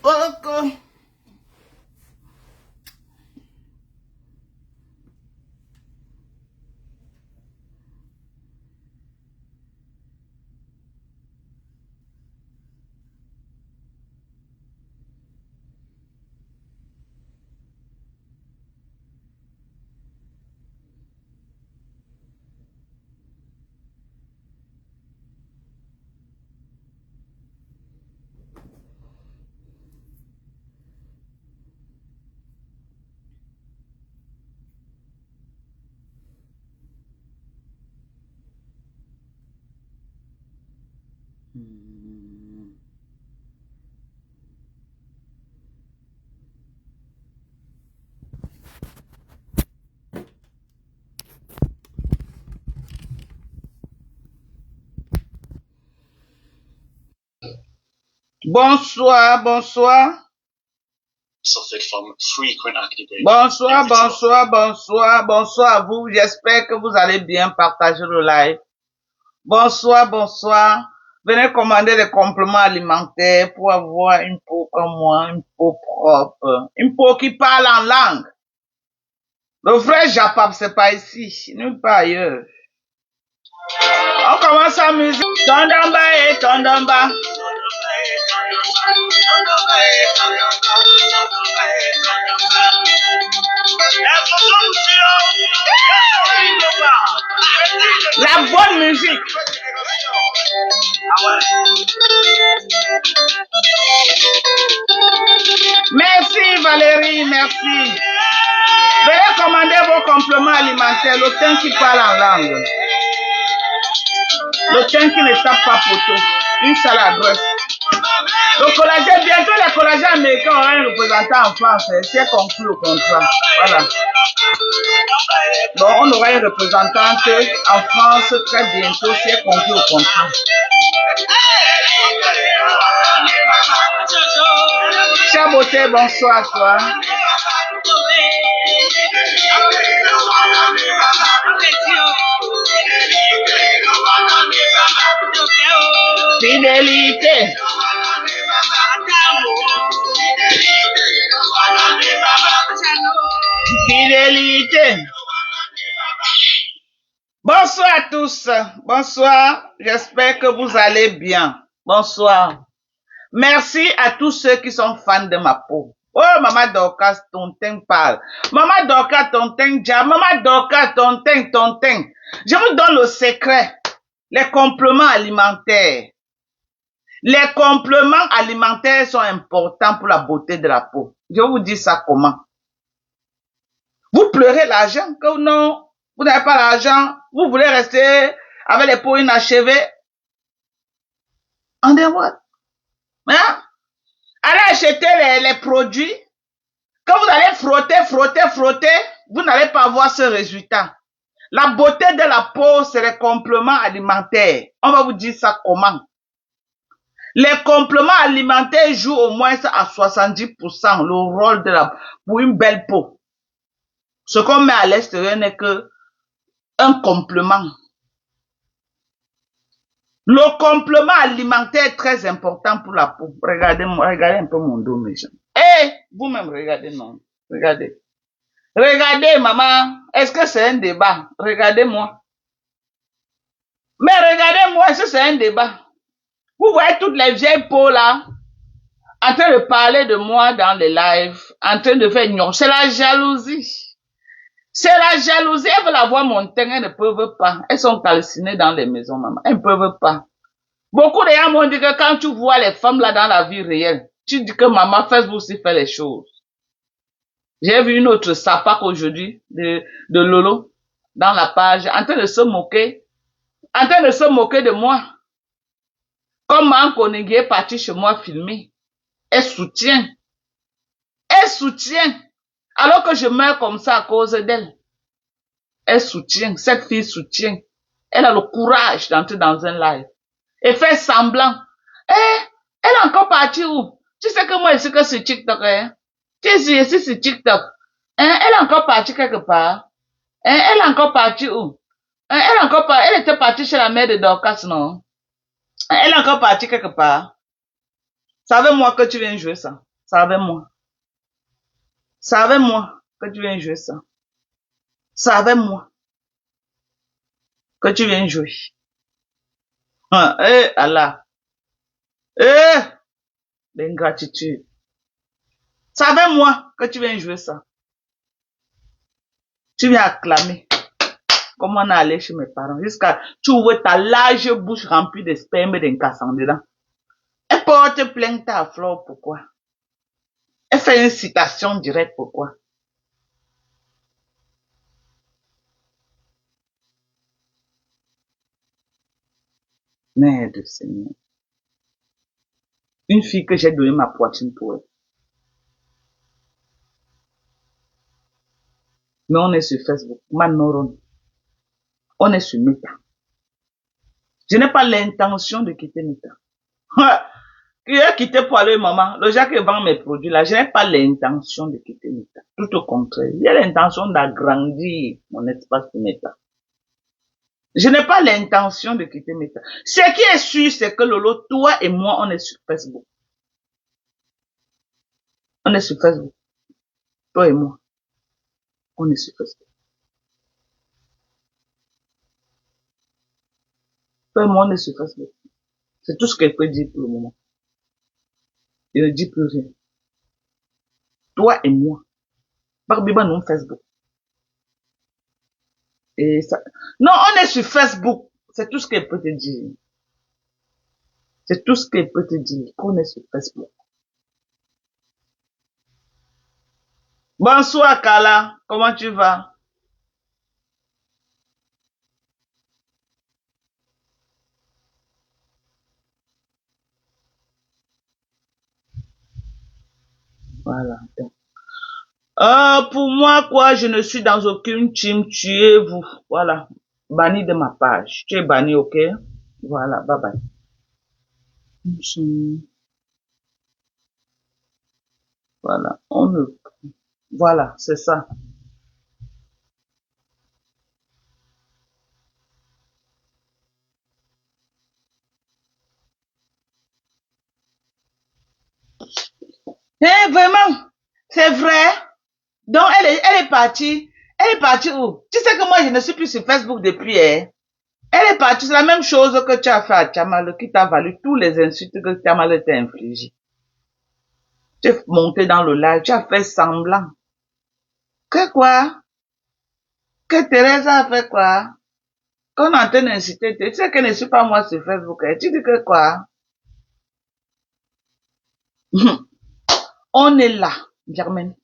Ok. Bonsoir, bonsoir. Suffered from frequent activation. Bonsoir, bonsoir, bonsoir, bonsoir à vous. J'espère que vous allez bien partager le live. Bonsoir, bonsoir. Venez commander des compléments alimentaires pour avoir une peau comme moi, une peau propre, une peau qui parle en langue. Le vrai Japap, c'est pas ici, nulle part ailleurs. On commence la musique. Tondamba et Tondamba. La bonne musique. Merci Valérie, merci. Veuillez commander vos compléments alimentaires, le thym qui parle en langue. Le thym qui ne tape pas poteau. Une seule adresse. Le collagène, bientôt les collagènes américains auront un représentant en France. C'est conclu au contrat. Voilà. Donc on aura une représentante en France très bientôt. C'est conclu au contrat. Chaboté, bonsoir à toi. Fidélité. Fidélité. Bonsoir à tous. Bonsoir. J'espère que vous allez bien. Bonsoir. Merci à tous ceux qui sont fans de ma peau. Oh, Maman Dorcas, ton teint parle. Maman Dorcas, ton teint déjà. Maman Dorcas, ton teint. Je vous donne le secret. Les compléments alimentaires. Les compléments alimentaires sont importants pour la beauté de la peau. Je vous dis ça comment. Vous pleurez l'argent, que non, vous n'avez pas l'argent, vous voulez rester avec les peaux inachevées. On dit what? Hein? Allez acheter les produits. Quand vous allez frotter, vous n'allez pas avoir ce résultat. La beauté de la peau, c'est les compléments alimentaires. On va vous dire ça comment. Les compléments alimentaires jouent au moins à 70% le rôle pour une belle peau. Ce qu'on met à l'extérieur n'est que un complément. Le complément alimentaire est très important pour la peau. Regardez-moi, regardez un peu mon dos, mes gens. Vous-même, regardez, non. Regardez. Regardez, maman. Est-ce que c'est un débat? Regardez-moi. Mais regardez-moi, est-ce que c'est un débat? Vous voyez toutes les vieilles peaux là, en train de parler de moi dans les lives, en train de faire non. C'est la jalousie. C'est la jalousie. Elles veulent avoir mon teint, elles ne peuvent pas. Elles sont calcinées dans les maisons, maman. Elles ne peuvent pas. Beaucoup de gens m'ont dit que quand tu vois les femmes là dans la vie réelle, tu dis que maman Facebook aussi fait les choses. J'ai vu une autre sapac aujourd'hui de Lolo dans la page, en train de se moquer de moi. Comme Mme Koningui est partie chez moi filmer. Elle soutient. Alors que je meurs comme ça à cause d'elle. Elle soutient. Cette fille soutient. Elle a le courage d'entrer dans un live. Et fait semblant. Elle est encore partie où? Tu sais que moi, je suis que sur TikTok, hein? Tu sais, je suis sur TikTok. Elle est encore partie quelque part. Elle est encore partie où? Elle était partie chez la mère de Dorcas, non? Elle est encore partie quelque part. Savez-moi que tu viens jouer ça. Savez-moi. Savez-moi que tu viens jouer ça. Savez-moi que tu viens jouer. Allah. L'ingratitude. Savez-moi que tu viens jouer ça. Tu viens acclamer. Comme on est allé chez mes parents. Jusqu'à, tu ouvres ta large bouche remplie de sperme et d'incassant dedans. Elle porte plainte à Flore, pourquoi? Elle fait une citation directe, pourquoi? Merde, Seigneur. Une fille que j'ai donné ma poitrine pour elle. Mais on est sur Facebook. Manoron. On est sur Meta. Je n'ai pas l'intention de quitter Meta. Qui est quitté pour aller, maman? Le gars qui vend mes produits là, je n'ai pas l'intention de quitter Meta. Tout au contraire. J'ai l'intention d'agrandir mon espace de Meta. Je n'ai pas l'intention de quitter Meta. Ce qui est sûr, c'est que Lolo, toi et moi, on est sur Facebook. On est sur Facebook. Toi et moi. On est sur Facebook. Toi et moi, on est sur Facebook. C'est tout ce qu'elle peut dire pour le moment. Il ne dit plus rien. Toi et moi. Barbiba non Facebook. Et ça... Non, on est sur Facebook. C'est tout ce qu'elle peut te dire. C'est tout ce qu'elle peut te dire. Qu'on est sur Facebook. Bonsoir, Kala. Comment tu vas? Voilà. Pour moi, quoi, je ne suis dans aucune team. Tuez-vous. Voilà. Banni de ma page. Tu es banni, ok? Voilà. Bye bye. Voilà. On ne... Voilà. C'est ça. Eh, vraiment? C'est vrai? Donc, elle est partie. Elle est partie où? Tu sais que moi, je ne suis plus sur Facebook depuis, hein? Elle est partie, c'est la même chose que tu as fait à Tchamal, qui t'a valu tous les insultes que Tchamal t'a infligés. Tu es monté dans le live, tu as fait semblant. Que quoi? Que Thérèse a fait quoi? Qu'on est en train d'insulter, tu sais que je ne suis pas moi sur Facebook, hein? Tu dis que quoi? On est là, Germaine.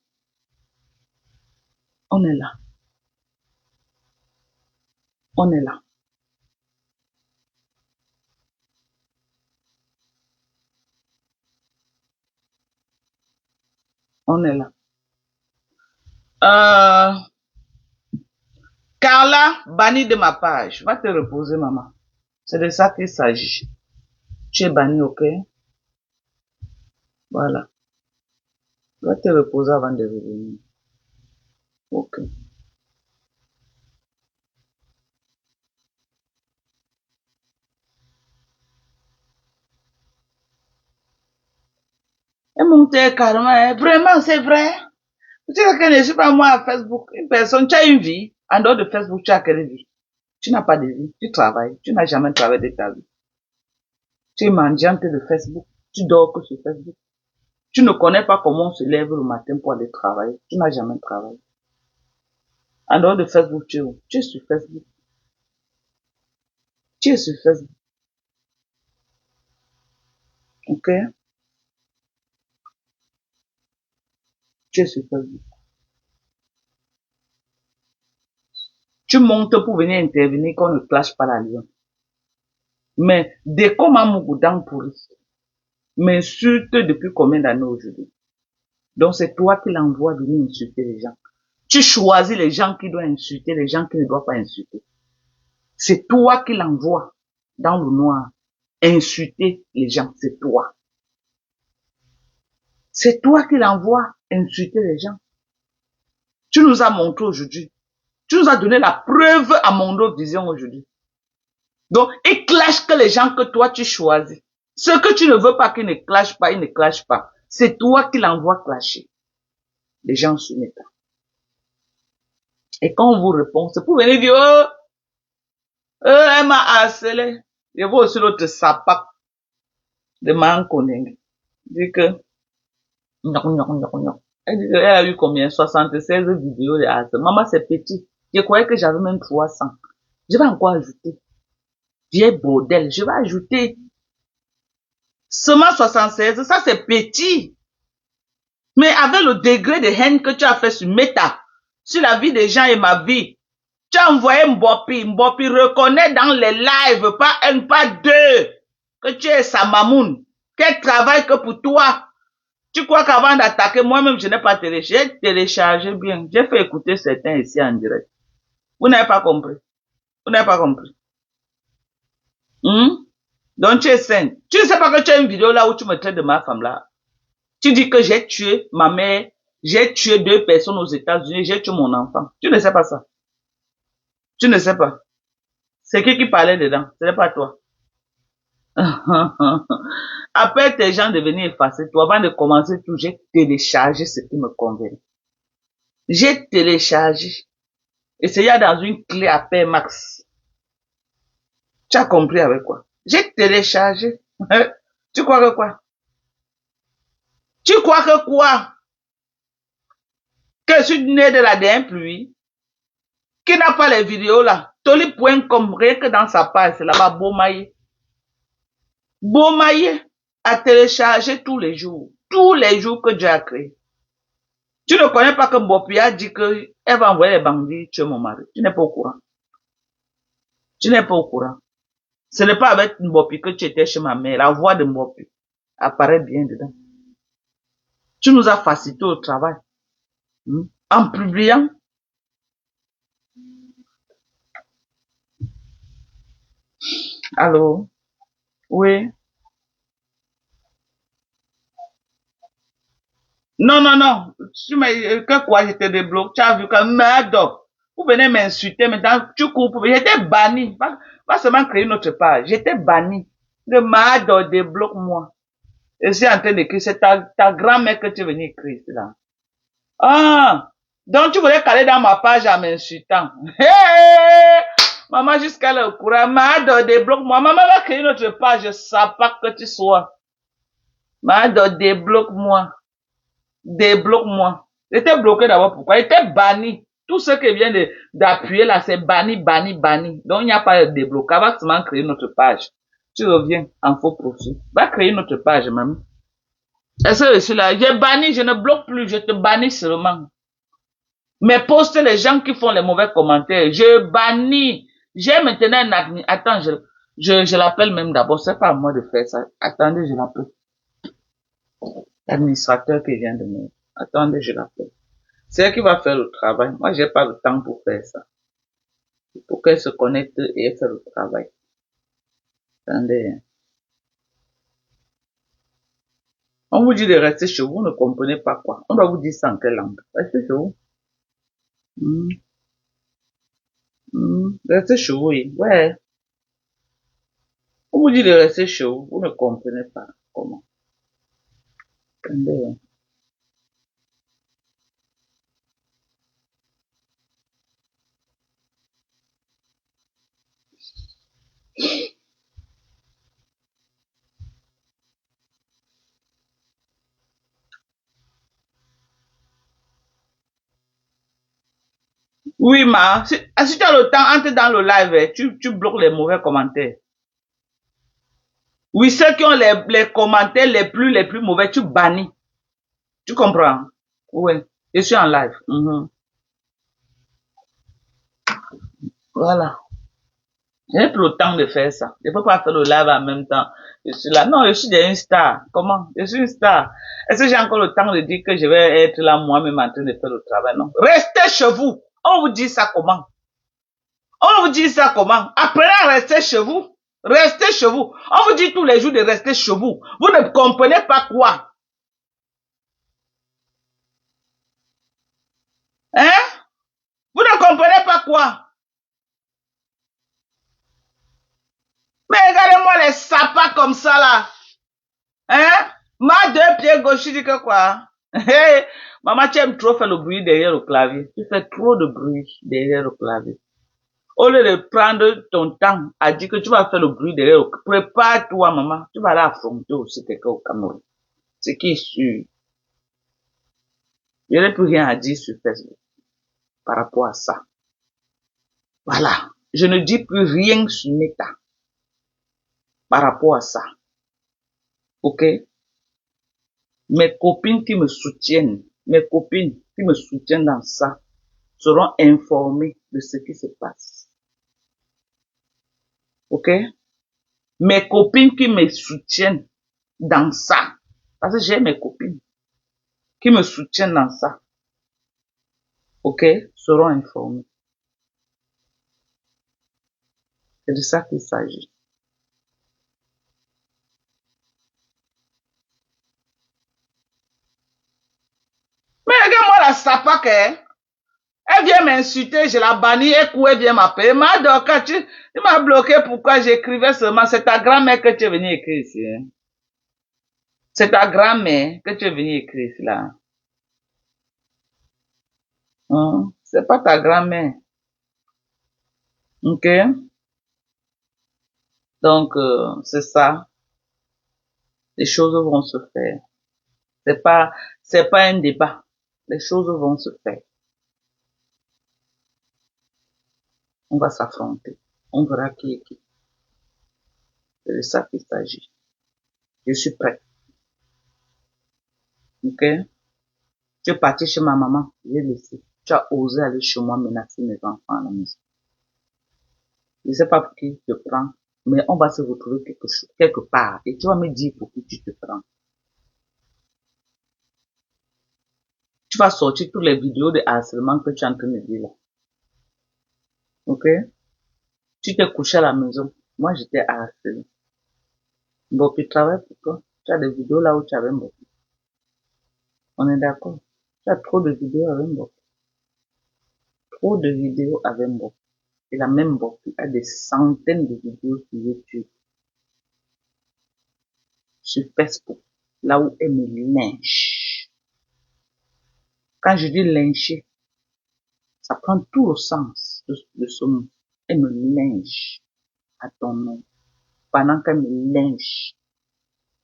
On est là. On est là. On est là. Carla, banni de ma page. Va te reposer, maman. C'est de ça qu'il s'agit. Tu es banni, ok? Voilà. Va te reposer avant de revenir. Ok. Et mon père, carrément, hein, vraiment, c'est vrai. Tu sais que je ne suis pas moi à Facebook. Une personne, tu as une vie. En dehors de Facebook, tu as quelle vie? Tu n'as pas de vie. Tu travailles. Tu n'as jamais travaillé de ta vie. Tu es mendiante de Facebook. Tu dors que sur Facebook. Tu ne connais pas comment on se lève le matin pour aller travailler. Tu n'as jamais travaillé. En dehors de Facebook, tu es où? Tu es sur Facebook. Tu es sur Facebook. Ok? Tu es sur Facebook. Tu montes pour venir intervenir qu'on ne clash pas la lion. Mais dès qu'on m'a mon goudin pourri, m'insulte depuis combien d'années aujourd'hui? Donc c'est toi qui l'envoies venir insulter les gens. Tu choisis les gens qui doivent insulter, les gens qui ne doivent pas insulter. C'est toi qui l'envoies dans le noir. Insulter les gens, c'est toi. C'est toi qui l'envoies insulter les gens. Tu nous as montré aujourd'hui. Tu nous as donné la preuve à Mondo Vision aujourd'hui. Donc, il clash que les gens que toi tu choisis. Ce que tu ne veux pas qu'il ne clash pas, il ne clash pas. C'est toi qui l'envoie clasher. Les gens sur Meta. Et quand on vous répond, c'est pour venir dire, oh, elle m'a harcelé. Je vois aussi l'autre sapac de Mankoneng. Dit que, elle dit qu'elle a eu combien? 76 vidéos de harcèlement. Maman, c'est petit. Je croyais que j'avais même 300. Je vais encore ajouter. Vieille bordel, je vais ajouter. Seulement 76, ça c'est petit. Mais avec le degré de haine que tu as fait sur Meta, sur la vie des gens et ma vie, tu as envoyé Mbopi. Mbopi reconnaît dans les lives, pas un, pas deux, que tu es sa mamoun, qu'elle travaille que pour toi. Tu crois qu'avant d'attaquer, moi-même, je n'ai pas téléchargé. J'ai téléchargé bien. J'ai fait écouter certains ici en direct. Vous n'avez pas compris. Vous n'avez pas compris. Donc tu es saine. Tu ne sais pas que tu as une vidéo là où tu me traites de ma femme là. Tu dis que j'ai tué ma mère, j'ai tué 2 personnes aux États-Unis, j'ai tué mon enfant. Tu ne sais pas ça. Tu ne sais pas. C'est qui parlait dedans? Ce n'est pas toi. Après tes gens de venir effacer toi, avant de commencer tout, j'ai téléchargé ce qui me convient. J'ai téléchargé. Et c'est là dans une clé à paix max. Tu as compris avec quoi? J'ai téléchargé. Tu crois que quoi? Tu crois que quoi? Que je suis né de la dernière pluie? Qui n'a pas les vidéos là? Toli.com, rien que dans sa page, c'est là-bas, Beaumaillé. Beaumaillé a téléchargé tous les jours que Dieu a créé. Tu ne connais pas que Mbopi a dit qu'elle va envoyer les bandits tuer mon mari. Tu n'es pas au courant. Tu n'es pas au courant. Ce n'est pas avec Mbopi que tu étais chez ma mère. La voix de Mbopi apparaît bien dedans. Tu nous as facilité au travail. En publiant. Allô? Oui. Non, non, non. Que quoi, je te débloque. Tu as vu que merde. Vous venez m'insulter, maintenant, tu coupes. J'étais banni. Pas seulement créer notre page. J'étais banni. Le merde, débloque-moi. Et c'est en train d'écrire, c'est ta grand-mère que tu es venu écrire, là. Ah! Donc tu voulais caler dans ma page en m'insultant. Hey! Maman, jusqu'à le courant, merde, débloque-moi. Maman va créer notre page, je sais pas que tu sois. Merde, débloque-moi. Débloque-moi. J'étais bloqué d'abord. Pourquoi? J'étais banni. Tout ce qui vient d'appuyer là, c'est banni, banni, banni. Donc, il n'y a pas de déblocage. Va seulement créer notre page. Tu reviens en faux profil. Va créer notre page même. Est-ce que je suis là? J'ai banni, je ne bloque plus, je te bannis seulement. Mais poste les gens qui font les mauvais commentaires. Je bannis. J'ai maintenant un admin. Attends, je l'appelle même d'abord. C'est pas à moi de faire ça. Attendez, je l'appelle. L'administrateur qui vient de me... Attendez, je l'appelle. C'est elle qui va faire le travail. Moi, j'ai pas le temps pour faire ça. Il faut qu'elle se connecte et faire le travail. Attendez. On vous dit de rester chez vous, vous ne comprenez pas quoi. On doit vous dire ça en quelle langue. Restez chez vous. Restez chez vous, oui. Ouais. On vous dit de rester chez vous, vous ne comprenez pas comment. Attendez. Oui, si tu as le temps, entre dans le live, tu bloques les mauvais commentaires. Oui, ceux qui ont les commentaires les plus mauvais, tu bannis. Tu comprends? Oui, je suis en live. Voilà. J'ai plus le temps de faire ça. Je peux pas faire le live en même temps. Je suis là. Non, je suis déjà une star. Comment? Je suis une star. Est-ce que j'ai encore le temps de dire que je vais être là moi-même en train de faire le travail? Non. Restez chez vous. On vous dit ça comment? On vous dit ça comment? Apprenez à rester chez vous. Restez chez vous. On vous dit tous les jours de rester chez vous. Vous ne comprenez pas quoi? Hein? Vous ne comprenez pas quoi? Mais regardez-moi les sapins comme ça là. Hein? Ma deux pieds gauche, tu dis que quoi? Hey, maman, tu aimes trop faire le bruit derrière le clavier. Tu fais trop de bruit derrière le clavier. Au lieu de prendre ton temps à dire que tu vas faire le bruit derrière le clavier, prépare-toi, maman. Tu vas aller affronter aussi quelqu'un au Cameroun. Ce qui est sûr. Il n'y aurait plus rien à dire sur Facebook par rapport à ça. Voilà. Je ne dis plus rien sur Meta par rapport à ça. Ok? Mes copines qui me soutiennent, mes copines qui me soutiennent dans ça, seront informées de ce qui se passe. Ok? Mes copines qui me soutiennent dans ça, parce que j'ai mes copines qui me soutiennent dans ça, ok, seront informées. C'est de ça qu'il s'agit. Mais regarde-moi la sapaque, hein. Elle vient m'insulter, je la bannis, elle vient m'appeler. Quand tu m'as bloqué pourquoi j'écrivais seulement, c'est ta grand-mère que tu es venue écrire ici. Hein. C'est ta grand-mère que tu es venue écrire ici là. Hein? C'est pas ta grand-mère. Ok? Donc, c'est ça. Les choses vont se faire. C'est pas un débat. Les choses vont se faire. On va s'affronter. On verra qui est qui. C'est de ça qu'il s'agit. Je suis prêt. Ok? Tu es parti chez ma maman. Je l'ai laissé. Tu as osé aller chez moi menacer mes enfants à la maison. Je ne sais pas pour qui tu te prends, mais on va se retrouver quelque part. Et tu vas me dire pour qui tu te prends. Tu vas sortir toutes les vidéos de harcèlement que tu es en train de dire là. Ok? Tu t'es couché à la maison. Moi, j'étais harcelé. Mbopi travaille pour toi. Tu as des vidéos là où tu avais Mbopi. On est d'accord. Tu as trop de vidéos avec Mbopi. Trop de vidéos avec Mbopi. Et la même Mbopi a des centaines de vidéos sur YouTube. Sur Facebook. Là où elle me lynche. Quand je dis lyncher, ça prend tout le sens de ce mot. Elle me lynche à ton nom. Pendant qu'elle me lynche,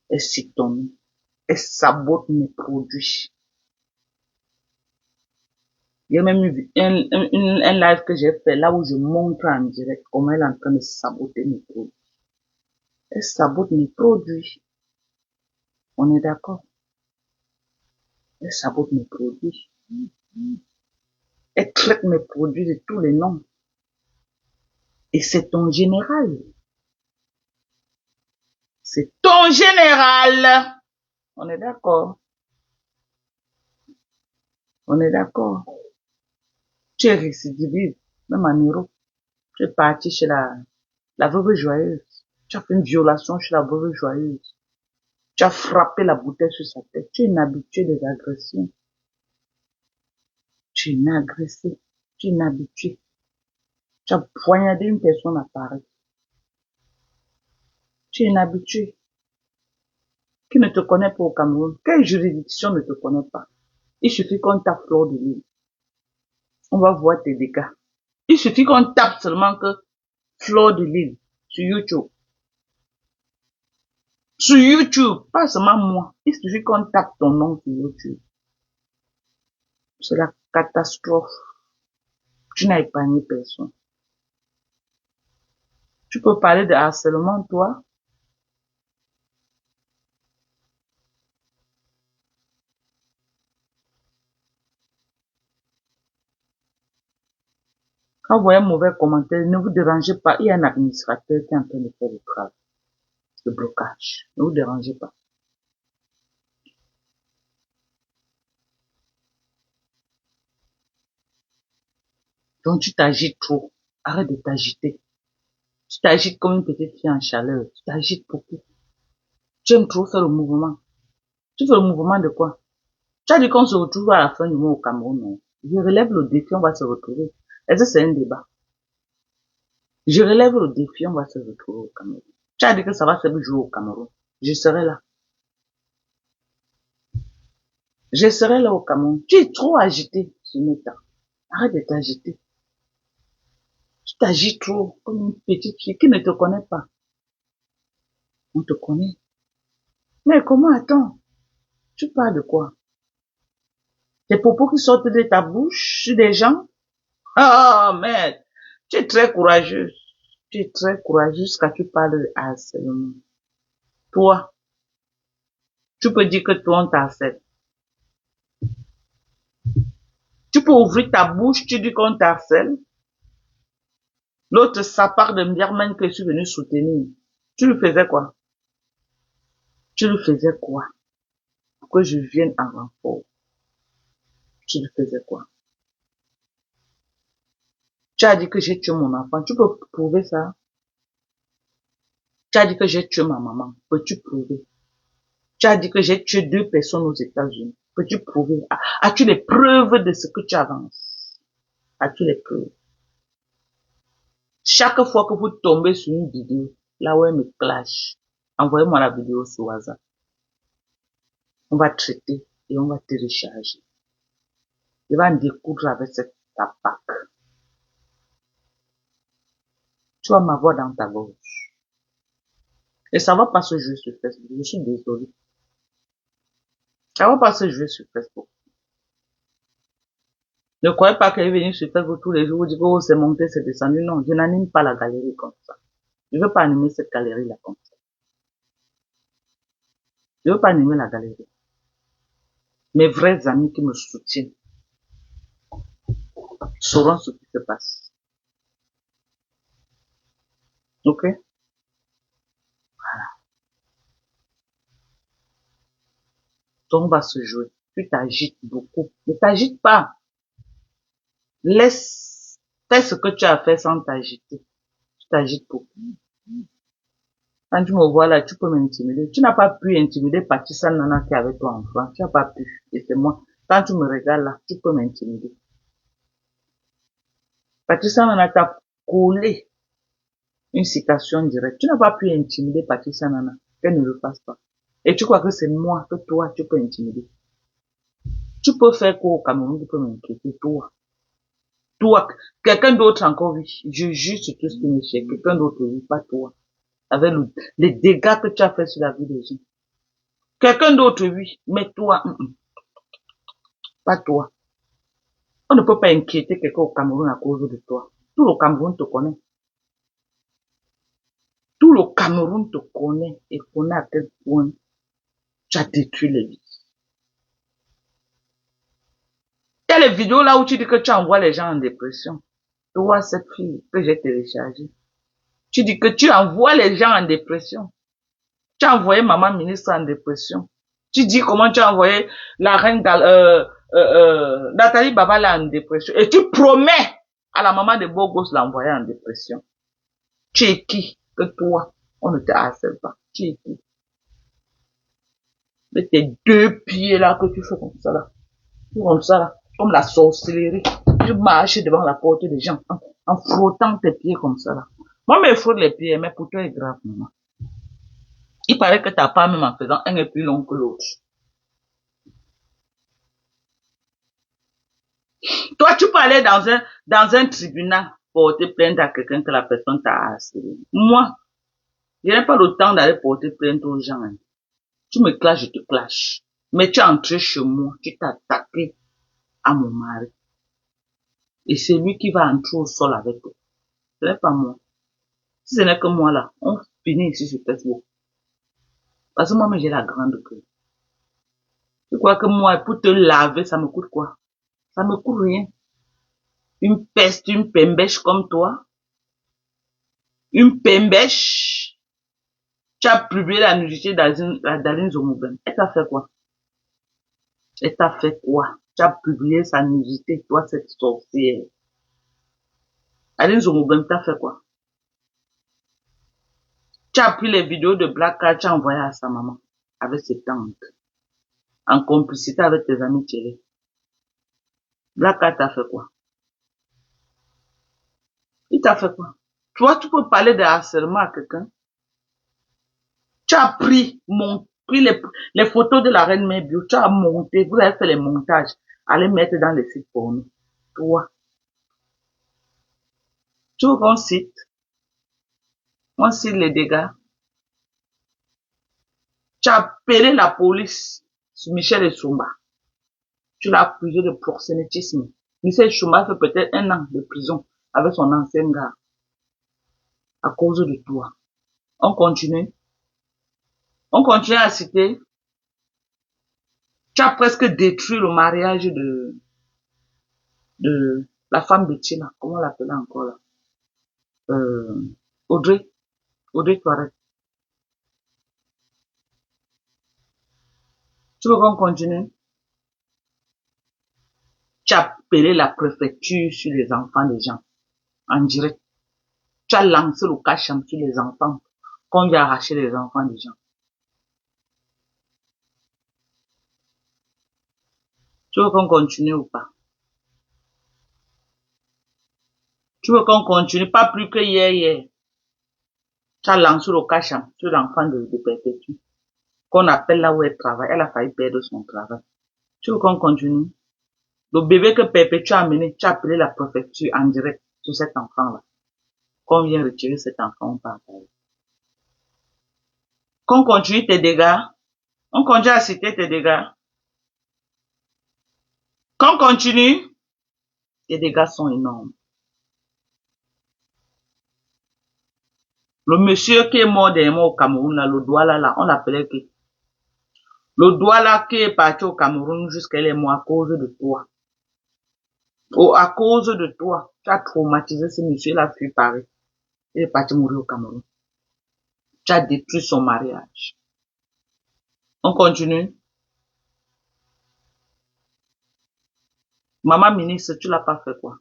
elle cite ton nom. Elle sabote mes produits. Il y a même eu un live que j'ai fait là où je montre en direct comment elle est en train de saboter mes produits. Elle sabote mes produits. On est d'accord? Elle sabote mes produits. Elle traite mes produits de tous les noms. Et c'est ton général. C'est ton général. On est d'accord? On est d'accord? Tu es récidiviste, même en Europe. Tu es parti chez la veuve joyeuse. Tu as fait une violation chez la veuve joyeuse. Tu as frappé la bouteille sur sa tête. Tu es inhabitué des agressions. Tu es inagressé. Tu es inhabitué. Tu as poignardé une personne à Paris. Tu es inhabitué. Qui ne te connaît pas au Cameroun? Quelle juridiction ne te connaît pas? Il suffit qu'on tape Fleur de Lys. On va voir tes dégâts. Il suffit qu'on tape seulement que Fleur de Lys sur YouTube. Sur YouTube, pas seulement moi. Il suffit qu'on tape ton nom sur YouTube. C'est la catastrophe. Tu n'as épargné personne. Tu peux parler de harcèlement, toi? Quand vous voyez un mauvais commentaire, ne vous dérangez pas. Il y a un administrateur qui est en train de faire le travail. Le blocage. Ne vous dérangez pas. Donc tu t'agites trop. Arrête de t'agiter. Tu t'agites comme une petite fille en chaleur. Tu t'agites beaucoup. Tu aimes trop faire le mouvement. Tu fais le mouvement de quoi? Tu as dit qu'on se retrouve à la fin du mois au Cameroun, non? Je relève le défi, on va se retrouver. Est-ce que c'est un débat? Je relève le défi, on va se retrouver au Cameroun. Tu as dit que ça va faire 7 jours au Cameroun. Je serai là. Je serai là au Cameroun. Tu es trop agité, Sunita. Arrête de t'agiter. Tu t'agites trop comme une petite fille qui ne te connaît pas. On te connaît. Mais comment attends? Tu parles de quoi? Des propos qui sortent de ta bouche sur des gens? Ah, merde. Tu es très courageuse. Tu es très courageuse quand tu parles de harcèlement. Toi, tu peux dire que toi, on t'harcèle. Tu peux ouvrir ta bouche, tu dis qu'on t'harcèle. L'autre s'appart de me dire même que je suis venu soutenir. Tu lui faisais quoi? Tu lui faisais quoi? Pour que je vienne en renfort. Tu lui faisais quoi? Tu as dit que j'ai tué mon enfant. Tu peux prouver ça? Tu as dit que j'ai tué ma maman. Peux-tu prouver? Tu as dit que j'ai tué 2 personnes aux États-Unis. Peux-tu prouver? As-tu les preuves de ce que tu avances? As-tu les preuves? Chaque fois que vous tombez sur une vidéo, là où elle me clash, envoyez-moi la vidéo sur WhatsApp. On va traiter et on va télécharger. Je vais en découdre avec cette tapac. Tu vas m'avoir dans ta gorge. Et ça va pas se jouer sur Facebook. Je suis désolé. Ça va pas se jouer sur Facebook. Ne croyez pas qu'elle est venue sur Facebook tous les jours, vous dites, oh, c'est monté, c'est descendu. Non, je n'anime pas la galerie comme ça. Je veux pas animer cette galerie-là comme ça. Je veux pas animer la galerie. Mes vrais amis qui me soutiennent sauront ce qui se passe. Ok? Donc, on va se jouer. Tu t'agites beaucoup. Ne t'agite pas. Laisse, fais ce que tu as fait sans t'agiter. Tu t'agites beaucoup. Quand tu me vois là, tu peux m'intimider. Tu n'as pas pu intimider Patricia Nana qui est avec toi en France. Tu n'as pas pu. Et c'est moi. Quand tu me regardes là, tu peux m'intimider. Patricia Nana t'a collé une citation directe. Tu n'as pas pu intimider Patricia Nana. Qu'elle ne le fasse pas. Et tu crois que c'est moi que toi, tu peux intimider. Tu peux faire quoi au Cameroun, tu peux m'inquiéter, toi. Toi, quelqu'un d'autre encore, oui. Je juge sur tout ce qui me fait. Quelqu'un d'autre, oui, pas toi. Avec les dégâts que tu as fait sur la vie des gens. Quelqu'un d'autre, oui, mais toi, pas toi. On ne peut pas inquiéter quelqu'un au Cameroun à cause de toi. Tout le Cameroun te connaît. Tout le Cameroun te connaît et connaît à quel point tu as détruit les vies. Il y a les vidéos là où tu dis que tu envoies les gens en dépression. Tu vois cette fille que j'ai téléchargée. Tu dis que tu envoies les gens en dépression. Tu as envoyé maman ministre en dépression. Tu dis comment tu as envoyé la reine Nathalie Babala en dépression. Et tu promets à la maman de Bogos l'envoyer en dépression. Tu es qui? Que toi, on ne te harcèle pas. Tu es qui? Mais tes 2 pieds là que tu fais comme ça là. Comme ça là. Comme la sorcellerie. Tu marches devant la porte des gens en frottant tes pieds comme ça là. Moi, je me frotte les pieds, mais pour toi, c'est grave, maman. Il paraît que ta part, même en faisant un est plus long que l'autre. Toi, tu peux aller dans un tribunal porter plainte à quelqu'un que la personne t'a harcelé. Moi, je n'ai pas le temps d'aller porter plainte aux gens. Hein. Tu me clashes, je te clash. Mais tu es entré chez moi, tu t'es attaqué à mon mari. Et c'est lui qui va entrer au sol avec toi. Ce n'est pas moi. Si ce n'est que moi là, on finit ici sur Facebook. Parce que moi, j'ai la grande queue. Tu crois que moi, pour te laver, ça me coûte quoi? Ça me coûte rien. Une peste, une pembèche comme toi. Une pembèche. Tu as publié la nudité d'Aline Zomouben. Elle t'a fait quoi? Elle t'a fait quoi? Tu as publié sa nudité, toi, cette sorcière. Aline Zomouben t'a fait quoi? Tu as pris les vidéos de Black Cat, tu as envoyé à sa maman. Avec ses tantes. En complicité avec tes amis télé. Black Cat t'a fait quoi? Il t'a fait quoi? Toi, tu peux parler de harcèlement à quelqu'un? Tu as pris mon pris les photos de la reine Mère Bio, tu as monté, vous avez fait les montages, allez mettre dans les sites pour nous. Toi. Tu veux qu'on cite les dégâts. Tu as appelé la police sur Michel Essoumba. Tu l'as accusé de proxénétisme. Michel Essoumba fait peut-être 1 an de prison avec son ancien gars. À cause de toi. On continue. On continue à citer. Tu as presque détruit le mariage de la femme de Tina. Comment on l'appelait encore là? Audrey Tourette. Tu veux qu'on continue? Tu as appelé la préfecture sur les enfants des gens. En direct. Tu as lancé le cacham sur les enfants. Qu'on vient arracher les enfants des gens. Tu veux qu'on continue ou pas? Tu veux qu'on continue? Pas plus que hier. Tu as lancé le cacham sur l'enfant de Perpétue. Qu'on appelle là où elle travaille. Elle a failli perdre son travail. Tu veux qu'on continue? Le bébé que Perpétue a amené, tu as appelé la préfecture en direct sur cet enfant-là. Qu'on vient retirer cet enfant, on parle. Qu'on continue tes dégâts. On continue à citer tes dégâts. Qu'on continue, tes dégâts sont énormes. Le monsieur qui est mort dernièrement au Cameroun, là, le doigt là, on l'appelait qui? Le doigt là qui est parti au Cameroun jusqu'à il est mort à cause de toi. À cause de toi, tu as traumatisé ce monsieur, il a fui Paris. Il est parti mourir au Cameroun. Tu as détruit son mariage. On continue. Maman ministre, tu l'as pas fait quoi?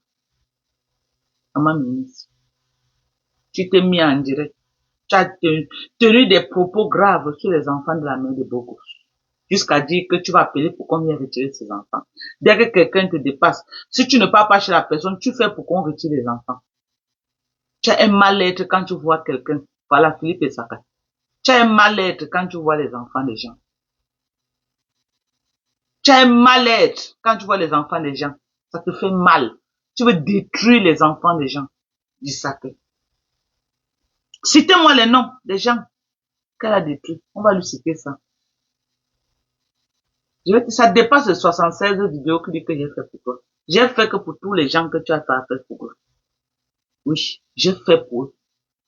Maman ministre. Tu t'es mis en direct. Tu as tenu des propos graves sur les enfants de la mère de Bogos. Jusqu'à dire que tu vas appeler pour qu'on vienne retirer ses enfants. Dès que quelqu'un te dépasse, si tu ne pars pas chez la personne, tu fais pour qu'on retire les enfants. Tu as un mal-être quand tu vois quelqu'un. Voilà, Philippe et Saka. Tu as un mal-être quand tu vois les enfants des gens. Tu as un mal-être quand tu vois les enfants des gens. Ça te fait mal. Tu veux détruire les enfants des gens. Du sacré. Citez-moi les noms des gens qu'elle a détruits. On va lui citer ça. Ça dépasse les 76 vidéos que j'ai fait pour toi. J'ai fait que pour tous les gens que tu as fait pour eux. Oui, j'ai fait pour eux.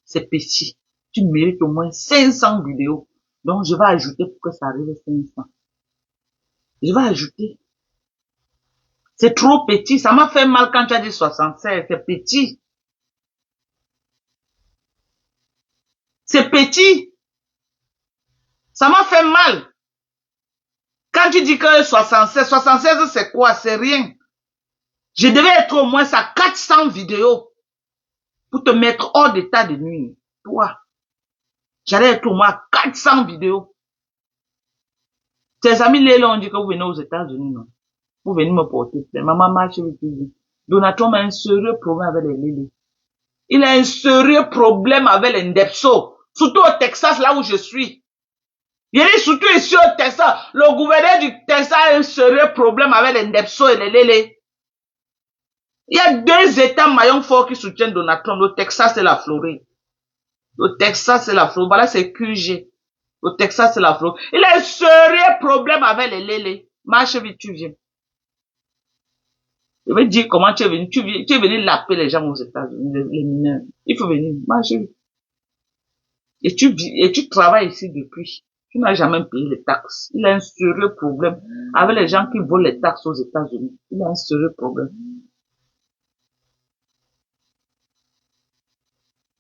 C'est petit. Tu mérites au moins 500 vidéos. Donc, je vais ajouter pour que ça arrive à 500. Je vais ajouter. C'est trop petit. Ça m'a fait mal quand tu as dit 76. C'est petit. C'est petit. Ça m'a fait mal. Quand tu dis que 76 c'est quoi? C'est rien. Je devais être au moins à 400 vidéos pour te mettre hors d'état de nuit. Toi. J'allais être au moins à 400 vidéos. Tes amis Léla ont dit que vous venez aux États-Unis, non? Vous venez me porter. Maman marche avec lui. Donald Trump a un sérieux problème avec les Lélé. Il a un sérieux problème avec les Ndepso. Surtout au Texas, là où je suis. Il est surtout ici au Texas. Le gouverneur du Texas a un sérieux problème avec les Ndepso et les Lélé. Il y a 2 États maillons forts qui soutiennent Donald Trump. Le Texas et la Floride. Le Texas et la Floride. Voilà, c'est QG. Le Texas et la Floride. Il a un sérieux problème avec les Lélé. Marche vite, tu viens. Je vais dire comment tu es venu. Tu es venu laper les gens aux États-Unis, les mineurs. Il faut venir. Marche vite. Et tu travailles ici depuis. Tu n'as jamais payé les taxes. Il a un sérieux problème avec les gens qui volent les taxes aux États-Unis. Il a un sérieux problème.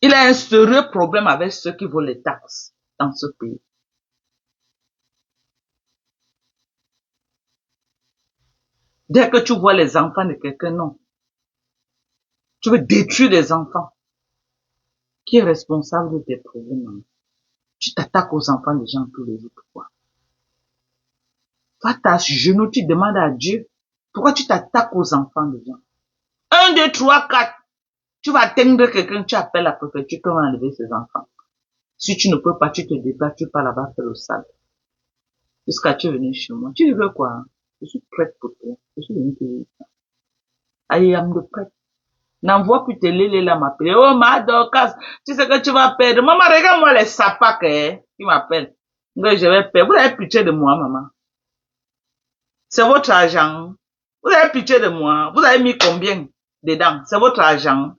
Il a un sérieux problème avec ceux qui volent les taxes dans ce pays. Dès que tu vois les enfants de quelqu'un, non. Tu veux détruire les enfants. Qui est responsable de tes problèmes? Tu t'attaques aux enfants des gens tous les jours. Pourquoi? Va t'agenouiller, tu demandes à Dieu. Pourquoi tu t'attaques aux enfants des gens? 1, 2, 3, 4. Tu vas atteindre quelqu'un, tu appelles la préfecture, tu vas enlever ses enfants. Si tu ne peux pas, tu te déplaces, tu pars là-bas faire le sale. Jusqu'à tu es venu chez moi. Tu veux quoi? Je suis prête pour toi. Je suis venue te dire ça. I am the prête. N'envoie plus tes lélés là m'appeler. Oh, ma Dorcas, tu sais que tu vas perdre. Maman, regarde-moi les sapacs, qui m'appellent. Donc, je vais perdre. Vous avez pitié de moi, maman. C'est votre argent. Vous avez pitié de moi. Vous avez mis combien dedans? C'est votre argent.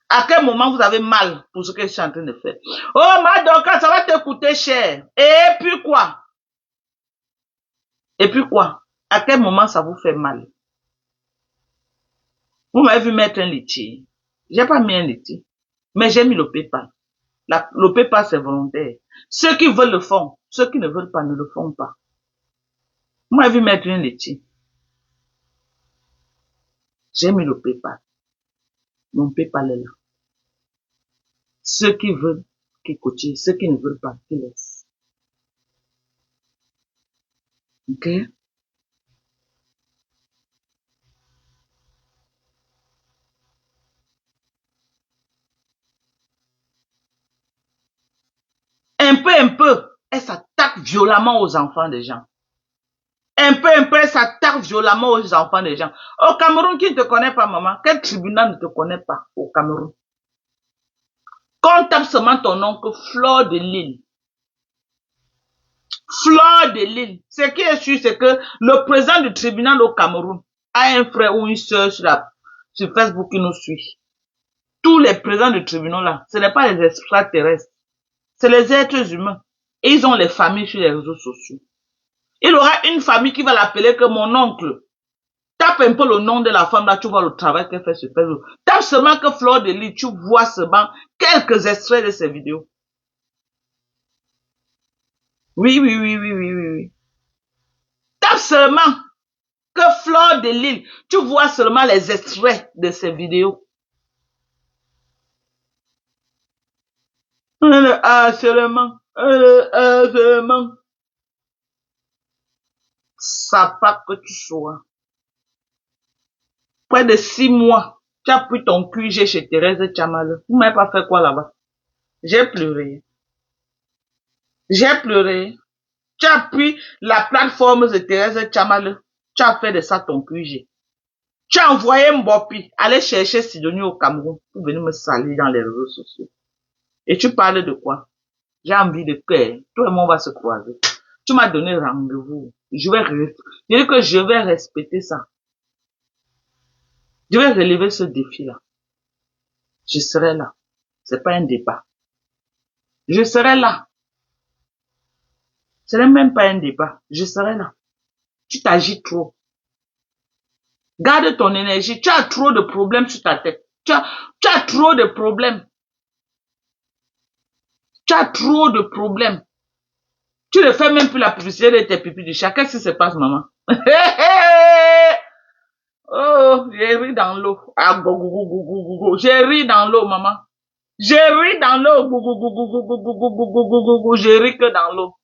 À quel moment vous avez mal pour ce que je suis en train de faire? Oh, ma Dorcas, ça va te coûter cher. Et puis quoi? Et puis quoi? À quel moment ça vous fait mal? Vous m'avez vu mettre un litier. J'ai pas mis un litier. Mais j'ai mis le PayPal. Le PayPal, c'est volontaire. Ceux qui veulent le font. Ceux qui ne veulent pas ne le font pas. Vous m'avez vu mettre un litier. J'ai mis le PayPal. Mon PayPal est là. Ceux qui veulent, qui coachent. Ceux qui ne veulent pas, qui laissent. Ok? Un peu, elle s'attaque violemment aux enfants des gens. Un peu, elle s'attaque violemment aux enfants des gens. Au Cameroun, qui ne te connaît pas, maman? Quel tribunal ne te connaît pas au Cameroun? Quand on tape seulement ton oncle, Fleur de Lille. Fleur de Lille. Ce qui est sûr, c'est que le président du tribunal au Cameroun a un frère ou une soeur sur Facebook qui nous suit. Tous les présidents du tribunal là, ce n'est pas les extraterrestres. C'est les êtres humains. Et ils ont les familles sur les réseaux sociaux. Il aura une famille qui va l'appeler que mon oncle. Tape un peu le nom de la femme là, tu vois le travail qu'elle fait sur Facebook. Tape seulement que Fleur de Lille, tu vois seulement quelques extraits de ces vidéos. Oui. Tape seulement que Fleur de Lille, tu vois seulement les extraits de ces vidéos. Le harcèlement. Ça pas que tu sois. Près de 6 mois, tu as pris ton QG chez Thérèse Tchamaleu. Vous m'avez pas fait quoi là-bas? J'ai pleuré. J'ai pleuré. Tu as pris la plateforme de Thérèse Tchamaleu. Tu as fait de ça ton QG. Tu as envoyé Mbopi aller chercher Sidonie au Cameroun pour venir me salir dans les réseaux sociaux. Et tu parles de quoi? J'ai envie de cœur. Tout le monde va se croiser. Tu m'as donné rendez-vous. Je dis que je vais respecter ça. Je vais relever ce défi-là. Je serai là. C'est pas un débat. Je serai là. Ce n'est même pas un débat. Je serai là. Tu t'agis trop. Garde ton énergie. Tu as trop de problèmes sur ta tête. Tu as trop de problèmes. Tu as trop de problèmes. Tu ne fais même plus la publicité de tes pipis du chat. Qu'est-ce qui se passe, maman? Oh, j'ai ri dans l'eau. Ah, j'ai ri dans l'eau, maman. J'ai ri dans l'eau. J'ai ri que dans l'eau.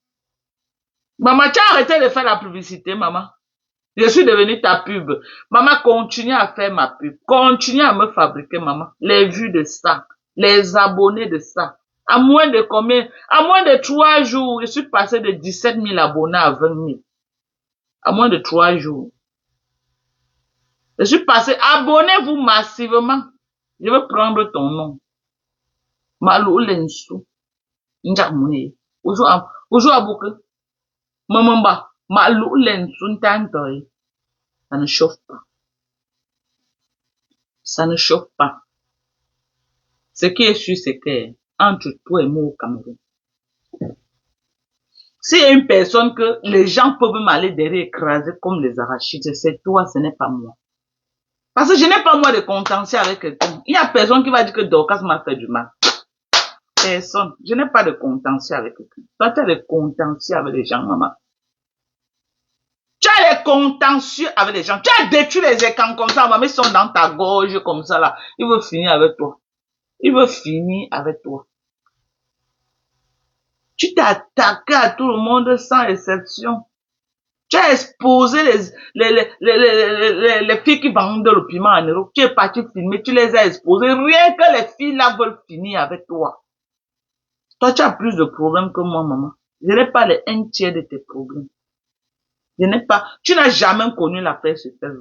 Maman, tu as arrêté de faire la publicité, maman. Je suis devenue ta pub. Maman, continue à faire ma pub. Continue à me fabriquer, maman. Les vues de ça. Les abonnés de ça. À moins de combien? À moins de 3 jours, je suis passé de 17 000 abonnés à 20 000. À moins de 3 jours. Je suis passé, abonnez-vous massivement. Je vais prendre ton nom. Malou Lensou. Njamune. Ojo abouke. Mamamba. Malou Lensou ntantoy. Ça ne chauffe pas. Ça ne chauffe pas. Ce qui est sûr, c'est que, entre toi et moi au Cameroun, s'il y a une personne que les gens peuvent m'aller derrière écraser comme les arachides, c'est toi, ce n'est pas moi. Parce que je n'ai pas moi de contentieux avec quelqu'un. Il y a personne qui va dire que Dorcas m'a fait du mal. Personne. Je n'ai pas de contentieux avec quelqu'un. Toi, tu as des contentieux avec les gens, maman. Tu as des contentieux avec les gens. Tu as détruit les écrans comme ça, maman. Ils sont dans ta gorge comme ça, là. Ils veulent finir avec toi. Ils veulent finir avec toi. Tu t'es attaqué à tout le monde sans exception. Tu as exposé les filles qui vendent le piment en Europe. Tu es parti filmer, tu les as exposées. Rien que les filles là veulent finir avec toi. Toi, tu as plus de problèmes que moi, maman. Je n'ai pas les 1/3 de tes problèmes. Je n'ai pas, tu n'as jamais connu la paix sur terre.